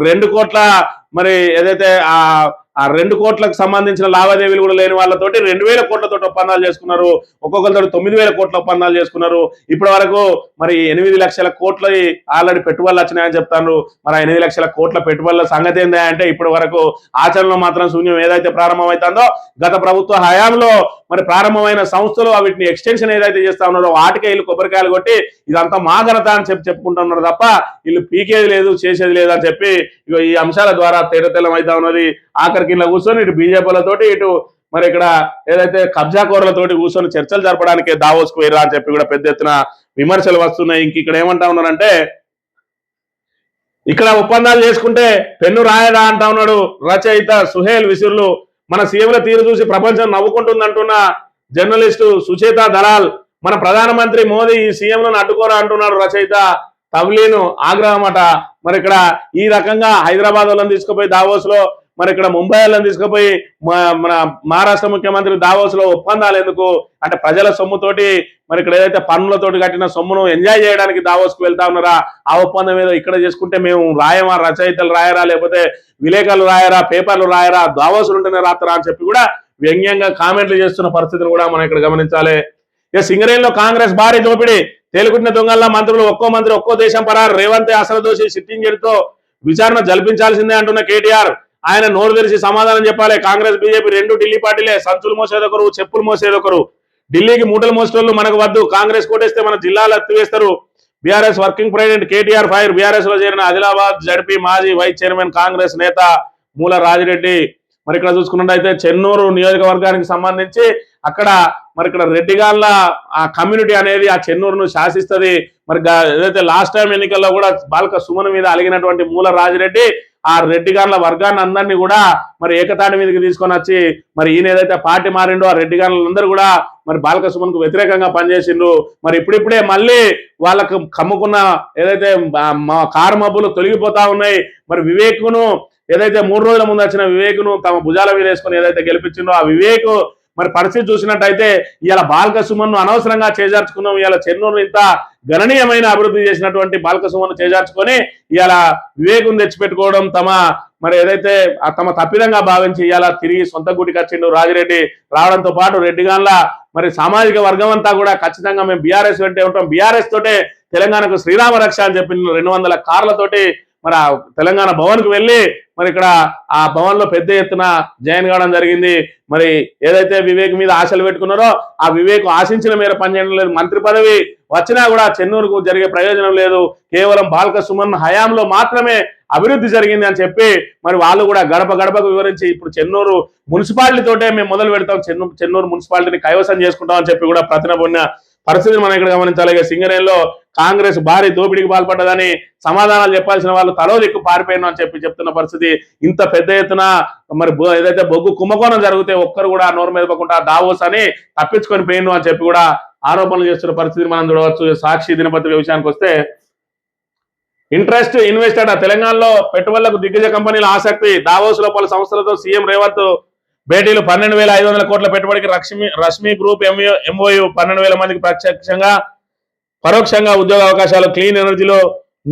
2 కోట్ల మరి ఏదైతే ఆ 2 కోట్లకు సంబంధించిన లావాదేవీలు కూడా లేని వాళ్ళతోటి 2,000 కోట్లతో ఒప్పందాలు చేసుకున్నారు. ఒక్కొక్కరితో 9,000 కోట్ల ఒప్పందాలు చేసుకున్నారు. ఇప్పటి వరకు మరి 8 లక్షల కోట్ల ఆల్రెడీ పెట్టుబడులు వచ్చినాయని చెప్తారు. మరి 8 లక్షల కోట్ల పెట్టుబడుల సంగతి ఏందా అంటే ఇప్పటి వరకు ఆచరణలో మాత్రం శూన్యం. ఏదైతే ప్రారంభమవుతుందో గత ప్రభుత్వ హయాంలో మరి ప్రారంభమైన సంస్థలు వీటిని ఎక్స్టెన్షన్ ఏదైతే చేస్తా ఉన్నారో వాటికే వీళ్ళు కొబ్బరికాయలు కొట్టి ఇదంతా మా ఘనత అని చెప్పుకుంటున్నారు తప్ప వీళ్ళు పీకేది లేదు, చేసేది లేదు అని చెప్పి ఈ అంశాల ద్వారా తేటతెల్లం అవుతా ఉన్నది. ఆఖరికి ఇలా కూర్చొని ఇటు బీజేపీలతోటి ఇటు మరి ఇక్కడ ఏదైతే కబ్జా కోరలతోటి కూర్చొని చర్చలు జరపడానికి దావోస్కు పోయిరా అని చెప్పి కూడా పెద్ద ఎత్తున విమర్శలు వస్తున్నాయి. ఇక్కడ ఏమంటా ఉన్నారంటే ఇక్కడ ఒప్పందాలు చేసుకుంటే పెన్ను రాయడా అంటా ఉన్నాడు రచయిత సుహేల్ విసుర్లు. మన సీఎంల తీరు చూసి ప్రపంచం నవ్వుకుంటుందంటున్న జర్నలిస్టు సుచేత దలాల్. మన ప్రధానమంత్రి మోదీ ఈ సీఎంలను అడ్డుకోరా అంటున్నాడు రచయిత తవ్లీను ఆగ్రహం అట. మరి ఇక్కడ ఈ రకంగా హైదరాబాద్ వాళ్ళని తీసుకుపోయి దావోస్ లో మరి ఇక్కడ ముంబై వాళ్ళని తీసుకుపోయి మన మహారాష్ట్ర ముఖ్యమంత్రి దావోస్ లో ఒప్పందాలు ఎందుకు అంటే ప్రజల సొమ్ముతోటి మరి ఇక్కడ ఏదైతే పన్నులతోటి కట్టిన సొమ్మును ఎంజాయ్ చేయడానికి దావోస్కు వెళ్తా ఉన్నారా, ఆ ఒప్పందం ఏదో ఇక్కడ చేసుకుంటే మేము రాయమా, రచయితలు రాయరా, లేకపోతే విలేకరులు రాయరా, పేపర్లు రాయరా, దావోసులు ఉంటేనే రాత్రా అని చెప్పి కూడా వ్యంగ్యంగా కామెంట్లు చేస్తున్న పరిస్థితులు కూడా మనం ఇక్కడ గమనించాలి. ఇక సింగరేణిలో కాంగ్రెస్ భారీ దోపిడీ, తేలుకుట్టిన దొంగల మంత్రులు ఒక్కో మంత్రి ఒక్కో దేశం పరారు. రేవంత్ అసలు దోషి సిట్టింగ్ జడ్జితో విచారణ జరిపించాల్సిందే అంటున్న కేటీఆర్. ఆయన నోరు తెరిచి సమాధానం చెప్పాలి. కాంగ్రెస్ బీజేపీ 2 ఢిల్లీ పార్టీలే, సంచులు మోసేదొకరు, చెప్పులు మోసేదొకరు. ఢిల్లీకి మూటలు మోసేటోళ్ళు మనకు వద్దు, కాంగ్రెస్ కోటేస్తే మన జిల్లాలు ఎత్తివేస్తారు. BRS working president KTR fire. BRS లో చేరిన ఆదిలాబాద్ జడ్పీ మాజీ వైస్ చైర్మన్ కాంగ్రెస్ నేత మూల రాజిరెడ్డి. మరి ఇక్కడ చూసుకున్నట్టయితే చెన్నూరు నియోజకవర్గానికి సంబంధించి అక్కడ మరి ఇక్కడ రెడ్డిగాళ్ళ ఆ కమ్యూనిటీ అనేది ఆ చెన్నూరును శాసిస్తుంది. మరి ఏదైతే లాస్ట్ టైం ఎన్నికల్లో కూడా బాలక సుమన్ మీద అలిగినటువంటి మూల రాజిరెడ్డి ఆ రెడ్డిగాళ్ళ వర్గాన్ని అందరినీ కూడా మరి ఏకతాటి మీదకి తీసుకొని వచ్చి మరి ఈయన ఏదైతే పార్టీ మారిండో ఆ రెడ్డిగాళ్ళందరూ కూడా మరి బాలక సుమన్ కు వ్యతిరేకంగా పనిచేసిండ్రు. మరి ఇప్పుడిప్పుడే మళ్ళీ వాళ్ళకు కమ్ముకున్న ఏదైతే కారు మబ్బులు తొలగిపోతా ఉన్నాయి. మరి వివేక్ను ఏదైతే 3 రోజుల ముందు వచ్చిన వివేక్ను తమ భుజాల మీద వేసుకొని ఏదైతే గెలిపించిందో ఆ వివేక్ మరి పరిస్థితి చూసినట్టయితే ఇవాళ బాలక సుమన్ను అనవసరంగా చేజార్చుకున్నాం. ఇవాళ చెన్నూరు ఇంత గణనీయమైన అభివృద్ధి చేసినటువంటి బాలక సుమన్ను చేజార్చుకొని ఇవాళ వివేకును తెచ్చిపెట్టుకోవడం, తమ మరి ఏదైతే తమ తప్పిదంగా భావించి ఇవాళ తిరిగి సొంత గుడికి వచ్చిండు రాజిరెడ్డి రావడంతో పాటు రెడ్డిగాన్ల మరి సామాజిక వర్గం అంతా కూడా ఖచ్చితంగా మేము బీఆర్ఎస్ వెంటే ఉంటాం, బీఆర్ఎస్ తోటే తెలంగాణకు శ్రీరామ రక్ష అని చెప్పి 200 కార్లతోటి మరి ఆ తెలంగాణ భవన్ కు వెళ్ళి మరి ఇక్కడ ఆ భవన్ లో పెద్ద ఎత్తున జాయిన్ కావడం జరిగింది. మరి ఏదైతే వివేక్ మీద ఆశలు పెట్టుకున్నారో ఆ వివేక్ ఆశించిన మేర పనిచేయడం లేదు. మంత్రి పదవి వచ్చినా కూడా చెన్నూరుకు జరిగే ప్రయోజనం లేదు, కేవలం బాల్క సుమన్ హయాంలో మాత్రమే అభివృద్ధి జరిగింది అని చెప్పి మరి వాళ్ళు కూడా గడప గడపకు వివరించి ఇప్పుడు చెన్నూరు మున్సిపాలిటీ తోటే మేము మొదలు పెడతాం, చెన్నూరు మున్సిపాలిటీని కైవసం చేసుకుంటాం అని చెప్పి కూడా ప్రతినబడిన పరిస్థితిని మనం ఇక్కడ గమనించాలి. సింగరేణిలో కాంగ్రెస్ భారీ దోపిడీకి పాల్పడ్డదని సమాధానాలు చెప్పాల్సిన వాళ్ళు తలో దిక్కు పారిపోయిన అని చెప్పి చెప్తున్న పరిస్థితి. ఇంత పెద్ద ఎత్తున మరి ఏదైతే బొగ్గు కుంభకోణం జరిగితే ఒక్కరు కూడా నోరు మెదపకుండా దావోస్ అని తప్పించుకొని పోయిను అని చెప్పి కూడా ఆరోపణలు చేస్తున్న పరిస్థితిని మనం చూడవచ్చు. సాక్షి దినపత్రిక విషయానికి వస్తే ఇంట్రెస్ట్ ఇన్వెస్టెడ్ తెలంగాణలో పెట్టుబడులకు దిగ్గజ కంపెనీల ఆసక్తి, దావోస్ లో పలు సంస్థలతో సీఎం రేవంత్ భేటీలు, 12,500 కోట్ల పెట్టుబడికి రష్మి గ్రూప్ ఎంఓయు 12,000 మందికి ప్రత్యక్షంగా పరోక్షంగా ఉద్యోగ అవకాశాలు, క్లీన్ ఎనర్జీలో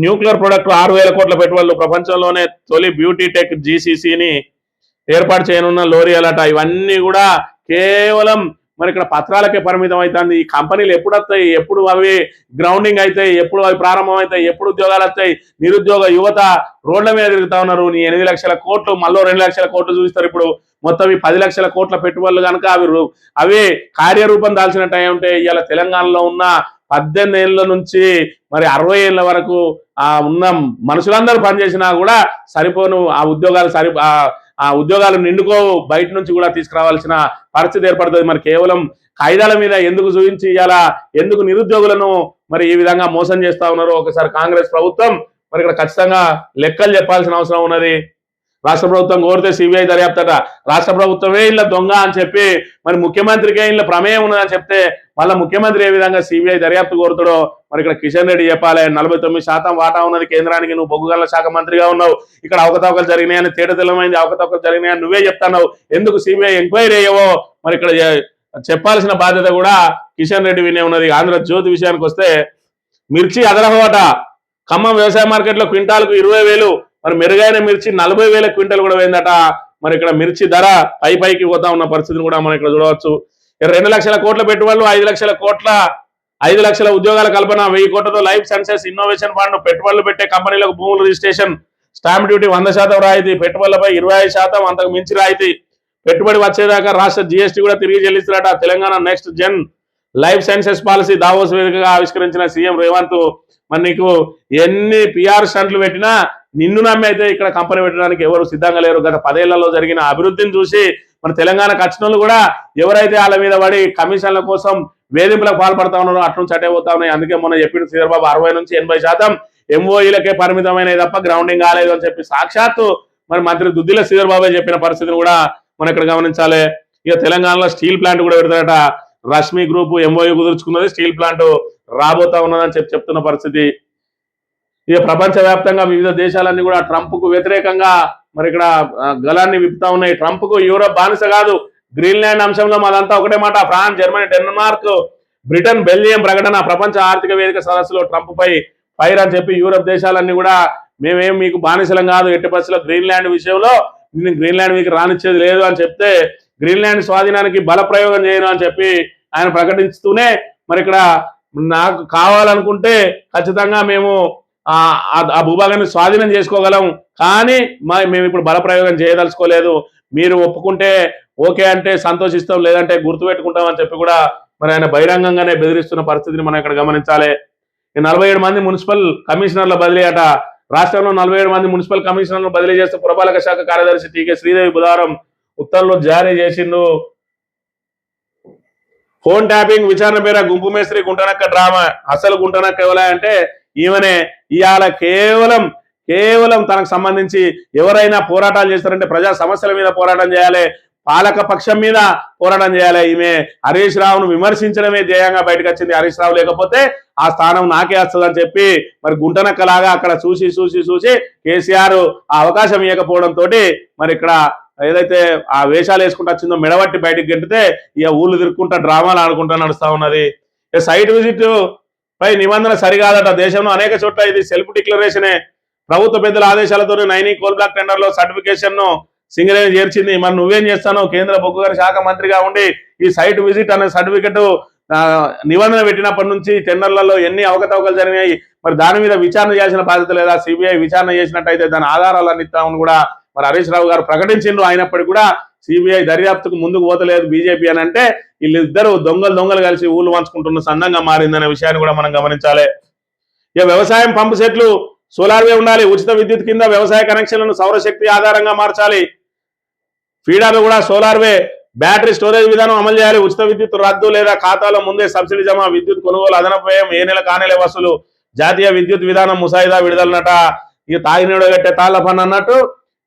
న్యూక్లియర్ ప్రొడక్ట్ 6,000 కోట్ల పెట్టుబడులు, ప్రపంచంలోనే తొలి బ్యూటీ టెక్ జీసీసీని ఏర్పాటు చేయనున్న లోరియల్ అట. ఇవన్నీ కూడా కేవలం మరి ఇక్కడ పత్రాలకే పరిమితం అవుతుంది. ఈ కంపెనీలు ఎప్పుడు వస్తాయి, ఎప్పుడు అవి గ్రౌండింగ్ అవుతాయి, ఎప్పుడు అవి ప్రారంభం అవుతాయి, ఎప్పుడు ఉద్యోగాలు వస్తాయి? నిరుద్యోగ యువత రోడ్ల మీద తిరుగుతా ఉన్నారు. నీ 8 లక్షల కోట్లు మళ్ళీ 2 లక్షల కోట్లు చూపిస్తారు. ఇప్పుడు మొత్తం ఈ 10 లక్షల కోట్ల పెట్టుబడులు కనుక అవి కార్యరూపం దాల్చినట్టు ఉంటే ఇవాళ తెలంగాణలో ఉన్న 18 ఏళ్ళ నుంచి మరి 60 ఏళ్ళ వరకు ఉన్న మనుషులందరూ పనిచేసినా కూడా సరిపోను ఆ ఉద్యోగాలు నిండుకో, బయట నుంచి కూడా తీసుకురావాల్సిన పరిస్థితి ఏర్పడుతుంది. మరి కేవలం కాయిదాల మీద ఎందుకు చూపించి ఇవాళ ఎందుకు నిరుద్యోగులను మరి ఈ విధంగా మోసం చేస్తా ఉన్నారు? ఒకసారి కాంగ్రెస్ ప్రభుత్వం మరి ఇక్కడ ఖచ్చితంగా లెక్కలు చెప్పాల్సిన అవసరం ఉన్నది. రాష్ట్ర ప్రభుత్వం కోరితే సిబిఐ దర్యాప్తట, రాష్ట్ర ప్రభుత్వమే ఇలా దొంగ అని చెప్పి మరి ముఖ్యమంత్రికే ఇలా ప్రమేయం ఉన్నదని చెప్తే మళ్ళీ ముఖ్యమంత్రి ఏ విధంగా సిబిఐ దర్యాప్తు కోరుతాడో మరి ఇక్కడ కిషన్ రెడ్డి చెప్పాలి. 49% వాటా ఉన్నది కేంద్రానికి, నువ్వు బొగ్గు గనుల శాఖ మంత్రిగా ఉన్నావు, ఇక్కడ అవకతవకలు జరిగినాయని తేటతెల్లమైంది, అవకతవకలు జరిగినాయని నువ్వే చెప్తున్నావు, ఎందుకు సిబిఐ ఎంక్వైరీ అయ్యవో మరి ఇక్కడ చెప్పాల్సిన బాధ్యత కూడా కిషన్ రెడ్డి వినే ఉన్నది. ఆంధ్రజ్యోతి విషయానికి వస్తే మిర్చి అదరహోట, ఖమ్మం వ్యవసాయ మార్కెట్లో క్వింటాల్కు 20,000, మరి మెరుగైన మిర్చి 40,000 క్వింటల్ కూడా పోయిందట. మరి ఇక్కడ మిర్చి ధర పైకి పోతా ఉన్న పరిస్థితిని కూడా మనం ఇక్కడ చూడవచ్చు. 2 లక్షల కోట్ల పెట్టుబడులు, 5 లక్షల ఉద్యోగాల కల్పన, 1000 కోట్లతో లైఫ్ సైన్సెస్ ఇన్నోవేషన్ ఫండ్, పెట్టుబడులు పెట్టే కంపెనీలకు భూముల రిజిస్ట్రేషన్, స్టాంప్ డ్యూటీ 100% రాయితీ, పెట్టుబడులపై 25% అంతకు మించి రాయితీ, పెట్టుబడి వచ్చేదాకా రాష్ట్ర జీఎస్టీ కూడా తిరిగి చెల్లిస్తున్నట. Telangana next gen life sciences policy Davos వేదికగా ఆవిష్కరించిన సీఎం రేవంత్. మరి నీకు ఎన్ని పిఆర్ స్టంట్లు పెట్టినా నిన్ను నమ్మి అయితే ఇక్కడ కంపెనీ పెట్టడానికి ఎవరు సిద్ధంగా లేరు. గత 10 ఏళ్లలో జరిగిన అభివృద్ధిని చూసి మన తెలంగాణకు వచ్చిన వాళ్ళు కూడా ఎవరైతే వాళ్ళ మీద పడి కమిషన్ల కోసం వేధింపులకు పాల్పడతా ఉన్నారో అటు నుంచి అటే పోతా ఉన్నాయి. అందుకే మొన్న చెప్పిన శ్రీధర్బాబు 60 నుంచి 80% ఎంఓఈలకే పరిమితమైనవి తప్ప గ్రౌండింగ్ కాలేదు అని చెప్పి సాక్షాత్తు మరి మంత్రి దుద్దిల శ్రీధర్బాబు చెప్పిన పరిస్థితిని కూడా మనం ఇక్కడ గమనించాలి. ఇక తెలంగాణలో స్టీల్ ప్లాంట్ కూడా పెడతారట. రష్మి గ్రూప్ ఎంఓయూ కుదుర్చుకున్నది, స్టీల్ ప్లాంట్ రాబోతా ఉన్నదని చెప్తున్న పరిస్థితి. ఇక ప్రపంచవ్యాప్తంగా వివిధ దేశాలన్నీ కూడా ట్రంప్ కు వ్యతిరేకంగా మరి ఇక్కడ గలాన్ని విప్పుతా ఉన్నాయి. ట్రంప్ కు యూరోప్ బానిస కాదు, గ్రీన్లాండ్ అంశంలో మాదంతా ఒకటే మాట. France, Germany, Denmark, Britain, Belgium ప్రకటన. ప్రపంచ ఆర్థిక వేదిక సదస్సులో ట్రంప్ పై ఫైర్ అని చెప్పి యూరోప్ దేశాలన్నీ కూడా మేమేం మీకు బానిసలం కాదు, ఎట్టి పరిస్థితుల్లో గ్రీన్లాండ్ విషయంలో నేను గ్రీన్లాండ్ మీకు రానిచ్చేది లేదు అని చెప్తే గ్రీన్లాండ్ స్వాధీనానికి బల ప్రయోగం చేయను అని చెప్పి ఆయన ప్రకటిస్తూనే మరి ఇక్కడ నాకు కావాలనుకుంటే ఖచ్చితంగా మేము ఆ భూభాగాన్ని స్వాధీనం చేసుకోగలం, కానీ మేము ఇప్పుడు బల ప్రయోగం చేయదలుచుకోలేదు, మీరు ఒప్పుకుంటే ఓకే అంటే సంతోషిస్తాం, లేదంటే గుర్తుపెట్టుకుంటాం అని చెప్పి కూడా మరి ఆయన బహిరంగంగానే బెదిరిస్తున్న పరిస్థితిని మనం ఇక్కడ గమనించాలి. 47 మంది మున్సిపల్ కమిషనర్ల బదిలీ అట. రాష్ట్రంలో 47 మంది మున్సిపల్ కమిషనర్లను బదిలీ చేస్తూ పురపాలక శాఖ కార్యదర్శి టీకే శ్రీదేవి బుధవారం ఉత్తర్వులు జారీ చేసిండు. ఫోన్ ట్యాపింగ్ విచారణ పేర గుంపు మేస్త్రి గుంటనక్క డ్రామా. అసలు గుంటనక్క ఎవరా అంటే ఈమెనే. ఇవాళ కేవలం తనకు సంబంధించి ఎవరైనా పోరాటాలు చేస్తారంటే ప్రజా సమస్యల మీద పోరాటం చేయాలి, పాలక పక్షం మీద పోరాటం చేయాలి. ఈమె హరీష్ రావును విమర్శించడమే ధ్యేయంగా బయటకు వచ్చింది. హరీష్ రావు లేకపోతే ఆ స్థానం నాకే వస్తుందని చెప్పి మరి గుంటనక్కలాగా అక్కడ చూసి కేసీఆర్ ఆ అవకాశం ఇవ్వకపోవడంతో మరి ఇక్కడ ఏదైతే ఆ వేషాలు వేసుకుంటూ వచ్చిందో మెడబట్టి బయటకు గెంటితే ఇక ఊళ్ళు తిరుక్కుంటా డ్రామాలు ఆడుకుంటా నడుస్తా ఉన్నది. సైట్ విజిట్ పై నిబంధన సరికాదట. దేశంలో అనేక చోట్ల ఇది సెల్ఫ్ డిక్లరేషనే. ప్రభుత్వ పెద్దల ఆదేశాలతో నైని కోల్ బ్లాక్ టెండర్ లో సర్టిఫికేషన్ ను సింగరేణి చేర్చింది. మరి నువ్వేం చేస్తాను? కేంద్ర బొగ్గు గని శాఖ మంత్రిగా ఉండి ఈ సైట్ విజిట్ అనే సర్టిఫికెట్ నిబంధన పెట్టినప్పటి నుంచి టెండర్లలో ఎన్ని అవకతవకలు జరిగినాయి, మరి దాని మీద విచారణ చేయాల్సిన బాధ్యత లేదా? సిబిఐ విచారణ చేసినట్టయితే దాని ఆధారాలన్నీ ఇస్తామని కూడా మరి హరీష్ రావు గారు ప్రకటించిండ్రు. అయినప్పటికీ కూడా సిబిఐ దర్యాప్తుకు ముందుకు పోతలేదు బీజేపీ అని అంటే వీళ్ళిద్దరు దొంగలు కలిసి ఊళ్ళు పంచుకుంటున్న సందంగా మారిందనే విషయాన్ని కూడా మనం గమనించాలి. ఇక వ్యవసాయం పంపు సెట్లు సోలార్వే ఉండాలి. ఉచిత విద్యుత్ కింద వ్యవసాయ కనెక్షన్లను సౌరశక్తి ఆధారంగా మార్చాలి. ఫీడర్లు కూడా సోలార్వే. బ్యాటరీ స్టోరేజ్ విధానం అమలు చేయాలి. ఉచిత విద్యుత్ రద్దు లేదా ఖాతాలో ముందే సబ్సిడీ జమ. విద్యుత్ కొనుగోలు అదనపు వ్యయం ఏ నెల కానేలే వసూలు. జాతీయ విద్యుత్ విధానం ముసాయిదా విడుదలనట. ఇక తాగినీడు కట్టే తాళ్ల పన్ను అన్నట్టు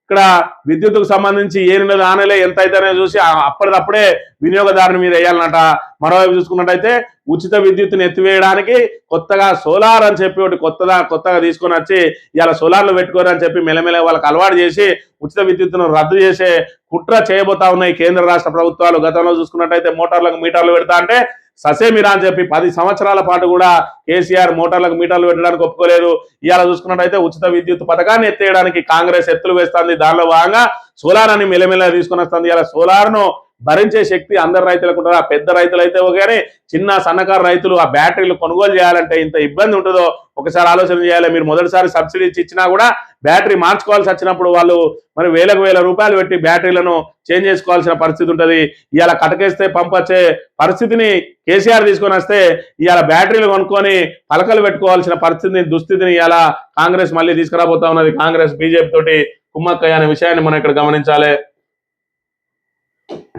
ఇక్కడ విద్యుత్తుకు సంబంధించి ఏ నెల ఆనలే ఎంత అయితేనే చూసి అప్పటిదప్పుడే వినియోగదారుని మీద వేయాలన్నట. మరోవైపు చూసుకున్నట్టయితే ఉచిత విద్యుత్తుని ఎత్తివేయడానికి కొత్తగా సోలార్ అని చెప్పి ఒకటి కొత్తగా తీసుకొని వచ్చి ఇలా సోలార్లు పెట్టుకోరు అని చెప్పి మెల్లమెల్ల వాళ్ళకి అలవాటు చేసి ఉచిత విద్యుత్తును రద్దు చేసే కుట్ర చేయబోతా ఉన్నాయి కేంద్ర రాష్ట్ర ప్రభుత్వాలు. గతంలో చూసుకున్నట్టయితే మోటార్లకు మీటర్లు పెడతా అంటే ససేమిరా అని చెప్పి 10 సంవత్సరాల పాటు కూడా కేసీఆర్ మోటార్లకు మీటర్లు పెట్టడానికి ఒప్పుకోలేదు. ఇవాళ చూసుకున్నట్టయితే ఉచిత విద్యుత్ పథకాన్ని ఎత్తేయడానికి కాంగ్రెస్ ఎత్తులు వేస్తుంది. దానిలో భాగంగా సోలార్ అని మెల్లమెల్ల తీసుకొని వస్తుంది. ఇలా సోలార్ను భరించే శక్తి అందరు రైతులకు ఉంటుందా? పెద్ద రైతులు అయితే కానీ చిన్న సన్నకారు రైతులు ఆ బ్యాటరీలు కొనుగోలు చేయాలంటే ఇంత ఇబ్బంది ఉంటుందో ఒకసారి ఆలోచన చేయాలి. మీరు మొదటిసారి సబ్సిడీ ఇచ్చినా కూడా బ్యాటరీ మార్చుకోవాల్సి వచ్చినప్పుడు వాళ్ళు మరి వేల రూపాయలు పెట్టి బ్యాటరీలను చేంజ్ చేసుకోవాల్సిన పరిస్థితి ఉంటుంది. ఇవాళ కటకేస్తే పంపొచ్చే పరిస్థితిని కేసీఆర్ తీసుకొని వస్తే ఇవాళ బ్యాటరీలు కొనుక్కొని పలకలు పెట్టుకోవాల్సిన దుస్థితిని ఇవాళ కాంగ్రెస్ మళ్ళీ తీసుకురాబోతా ఉన్నది. కాంగ్రెస్ బీజేపీ తోటి కుమ్మక్కయ్య అనే విషయాన్ని మనం ఇక్కడ గమనించాలి.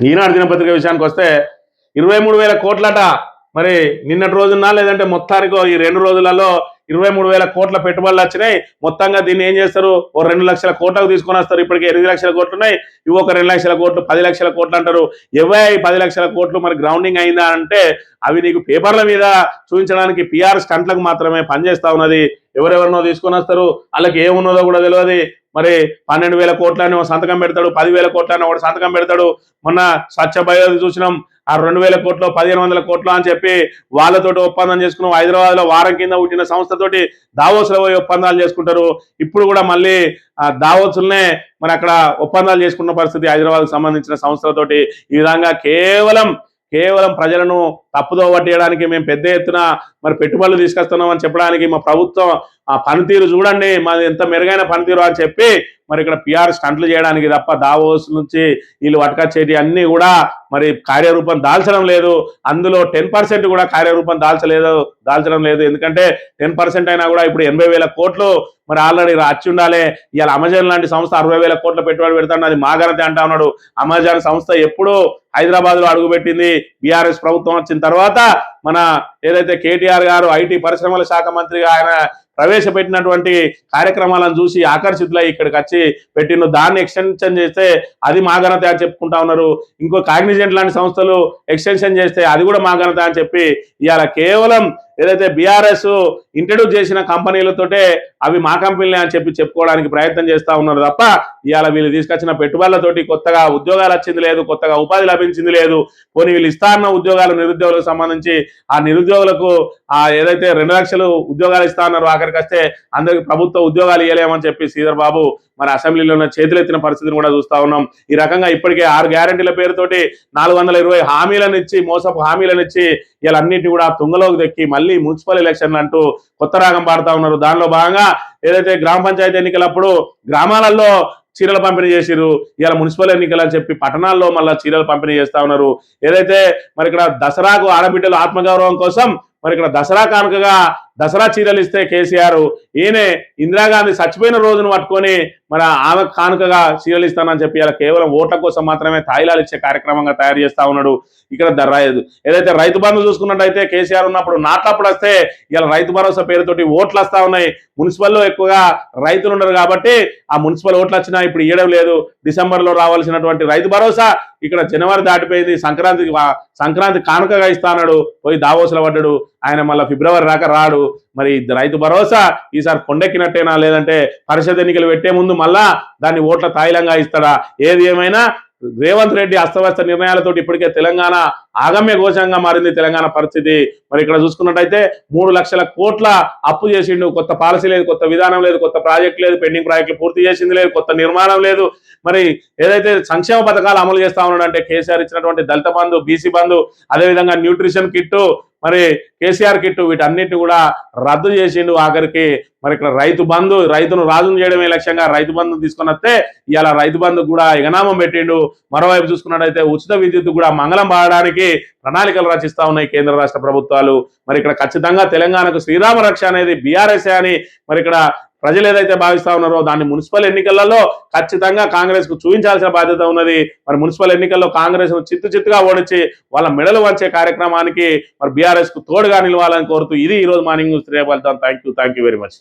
ఈనాడు దినపత్రిక విషయానికి వస్తే 23,000 కోట్లట. మరి నిన్నటి రోజున లేదంటే మొత్తానికి ఈ 2 రోజులలో 23,000 కోట్ల పెట్టుబడులు వచ్చినాయి. మొత్తంగా దీన్ని ఏం చేస్తారు? ఓ 2 లక్షల కోట్లకు తీసుకొని వస్తారు. ఇప్పటికి 8 లక్షల కోట్లు ఉన్నాయి. ఇవి ఒక 2 లక్షల కోట్లు 10 లక్షల కోట్లు అంటారు. 10 లక్షల కోట్లు మరి గ్రౌండింగ్ అయిందా అంటే అవి నీకు పేపర్ల మీద చూపించడానికి పిఆర్ స్టంట్లకు మాత్రమే పనిచేస్తా ఉన్నది. ఎవరెవరినో తీసుకొని వస్తారు, వాళ్ళకి ఏమున్నదో కూడా తెలియదు. మరి 12,000 కోట్లని సంతకం పెడతాడు, 10,000 కోట్లని ఒకటి సంతకం పెడతాడు. మొన్న స్వచ్ఛ బయోది చూసినాం. ఆ 2,000 కోట్లు 1,500 కోట్లు అని చెప్పి వాళ్ళతోటి ఒప్పందం చేసుకున్నాం. హైదరాబాద్ లో వారం కింద పుట్టిన సంస్థతోటి దావోస్లో పోయి ఒప్పందాలు చేసుకుంటారు. ఇప్పుడు కూడా మళ్ళీ ఆ దావోసులనే మరి అక్కడ ఒప్పందాలు చేసుకున్న పరిస్థితి హైదరాబాద్కు సంబంధించిన సంస్థలతోటి. ఈ విధంగా కేవలం ప్రజలను తప్పుదో పట్టేయడానికి మేము పెద్ద ఎత్తున మరి పెట్టుబడులు తీసుకొస్తున్నాం అని చెప్పడానికి మా ప్రభుత్వం ఆ పనితీరు చూడండి, మాది ఎంత మెరుగైన పనితీరు అని చెప్పి మరి ఇక్కడ పిఆర్ స్టంట్లు చేయడానికి తప్ప దావోస్ నుంచి వీళ్ళు వటకచ్చేటి అన్ని కూడా మరి కార్యరూపం దాల్చడం లేదు. అందులో 10% కూడా కార్యరూపం దాల్చడం లేదు. ఎందుకంటే 10% అయినా కూడా ఇప్పుడు 80,000 కోట్లు మరి ఆల్రెడీ వచ్చి ఉండాలి. ఇవాళ అమెజాన్ లాంటి సంస్థ 60,000 కోట్ల పెట్టుబడి పెడతాడు, అది మా ఘనత అంటా ఉన్నాడు. అమెజాన్ సంస్థ ఎప్పుడు హైదరాబాద్ లో అడుగుపెట్టింది. బీఆర్ఎస్ ప్రభుత్వం వచ్చిన తర్వాత మన ఏదైతే కేటీఆర్ గారు ఐటీ పరిశ్రమల శాఖ మంత్రిగా ఆయన ప్రవేశపెట్టినటువంటి కార్యక్రమాలను చూసి ఆకర్షితులై ఇక్కడికి వచ్చి పెట్టిన దాన్ని ఎక్స్టెన్షన్ చేస్తే అది మా ఘనత అని చెప్పుకుంటా ఉన్నారు. ఇంకో కాగ్నిజెంట్ లాంటి సంస్థలు ఎక్స్టెన్షన్ చేస్తే అది కూడా మా ఘనత అని చెప్పి ఇవాళ కేవలం ఏదైతే బీఆర్ఎస్ ఇంట్రడ్యూస్ చేసిన కంపెనీలతోటే అవి మా కంపెనీలే అని చెప్పి చెప్పుకోవడానికి ప్రయత్నం చేస్తా ఉన్నారు తప్ప ఇవాళ వీళ్ళు తీసుకొచ్చిన పెట్టుబడులతోటి కొత్తగా ఉద్యోగాలు వచ్చింది లేదు, కొత్తగా ఉపాధి లభించింది లేదు. పోనీ వీళ్ళు ఇస్తా అన్న ఉద్యోగాలు నిరుద్యోగులకు సంబంధించి ఆ నిరుద్యోగులకు ఏదైతే 2 లక్షలు ఉద్యోగాలు ఇస్తా అన్నారు, ఆఖరికి వస్తే అందరికి ప్రభుత్వ ఉద్యోగాలు ఇవ్వలేమని చెప్పి శ్రీధర్ బాబు మరి అసెంబ్లీలో చేతులెత్తిన పరిస్థితిని కూడా చూస్తా ఉన్నాం. ఈ రకంగా ఇప్పటికే 6 గ్యారంటీల పేరుతోటి 420 హామీలను ఇచ్చి మోసపు హామీలను ఇచ్చి వీళ్ళన్నింటినీ కూడా తుంగలోకి దక్కి మళ్ళీ మున్సిపల్ ఎలక్షన్లు అంటూ కొత్త రాగం పాడుతా ఉన్నారు. దానిలో భాగంగా ఏదైతే గ్రామ పంచాయతీ ఎన్నికలప్పుడు గ్రామాలలో చీరలు పంపిణీ చేసిరు, ఇలా మున్సిపల్ ఎన్నికలు అని చెప్పి పట్టణాల్లో మళ్ళీ చీరలు పంపిణీ చేస్తా ఉన్నారు. ఏదైతే మరి ఇక్కడ దసరాకు ఆడబిడ్డలు ఆత్మగౌరవం కోసం మరి ఇక్కడ దసరా కానుకగా దసరా చీరలు ఇస్తే కేసీఆర్ ఈయనే ఇందిరాగాంధీ చచ్చిపోయిన రోజును పట్టుకొని మరి ఆమె కానుకగా చీరలు ఇస్తానని చెప్పి ఇలా కేవలం ఓట్ల కోసం మాత్రమే తాయిలాలు ఇచ్చే కార్యక్రమంగా తయారు చేస్తా ఉన్నాడు. ఇక్కడ ఏదైతే రైతు బంధు చూసుకున్నట్టయితే కేసీఆర్ ఉన్నప్పుడు నాట్లప్పుడు వస్తే ఇలా రైతు భరోసా పేరుతోటి ఓట్లు వస్తా ఉన్నాయి. మున్సిపల్లో ఎక్కువగా రైతులు ఉన్నారు కాబట్టి ఆ మున్సిపల్ ఓట్లు వచ్చినా ఇప్పుడు ఇవ్వడం లేదు. డిసెంబర్లో రావాల్సినటువంటి రైతు భరోసా ఇక్కడ జనవరి దాటిపోయింది. సంక్రాంతి కానుకగా ఇస్తాడు, పోయి దావోసులో పడ్డాడు. ఆయన మళ్ళీ ఫిబ్రవరి రాక రాడు. మరి రైతు భరోసా ఈసారి కొండెక్కినట్టేనా లేదంటే పరిషత్ ఎన్నికలు పెట్టే ముందు మళ్ళా దాన్ని ఓట్ల తాయిలంగా ఇస్తాడా? ఏది ఏమైనా రేవంత్ రెడ్డి అస్తవ్యస్త నిర్ణయాలతోటి ఇప్పటికే తెలంగాణ ఆగమ్య ఘోషంగా మారింది తెలంగాణ పరిస్థితి. మరి ఇక్కడ చూసుకున్నట్టయితే 3 లక్షల కోట్ల అప్పు చేసిండు. కొత్త పాలసీ లేదు, కొత్త విధానం లేదు, కొత్త ప్రాజెక్ట్ లేదు, పెండింగ్ ప్రాజెక్టులు పూర్తి చేసింది లేదు, కొత్త నిర్మాణం లేదు. మరి ఏదైతే సంక్షేమ పథకాలు అమలు చేస్తా ఉన్నాడంటే కేసీఆర్ ఇచ్చినటువంటి దళిత బంధు, బీసీ బంధు, అదేవిధంగా న్యూట్రిషన్ కిట్టు, మరి కేసీఆర్ కిట్టు, వీటన్నిటిని కూడా రద్దు చేసిండు. ఆఖరికి మరి ఇక్కడ రైతు బంధు, రైతును రాజును చేయడమే లక్ష్యంగా రైతు బంధు తీసుకుని వస్తే ఇవాళ రైతు బంధు కూడా ఎగనామం పెట్టిండు. మరోవైపు చూసుకున్నట్టయితే ఉచిత విద్యుత్ కూడా మంగళం పాడడానికి ప్రణాళికలు రచిస్తా ఉన్నాయి కేంద్ర రాష్ట్ర ప్రభుత్వాలు. మరి ఇక్కడ ఖచ్చితంగా తెలంగాణకు శ్రీరామ రక్ష అనేది బీఆర్ఎస్ అని మరి ఇక్కడ ప్రజలు ఏదైతే భావిస్తా ఉన్నారో దాన్ని మున్సిపల్ ఎన్నికలలో ఖచ్చితంగా కాంగ్రెస్ కు చూపించాల్సిన బాధ్యత ఉన్నది. మరి మున్సిపల్ ఎన్నికల్లో కాంగ్రెస్ ను చిత్తుగా ఓడించి వాళ్ళ మెడలు వంచే కార్యక్రమానికి మరి బీఆర్ఎస్ కు తోడుగా నిలవాలని కోరుతూ ఇది ఈ రోజు మార్నింగ్ న్యూస్. రేపు వెళ్తాం. Thank you very much.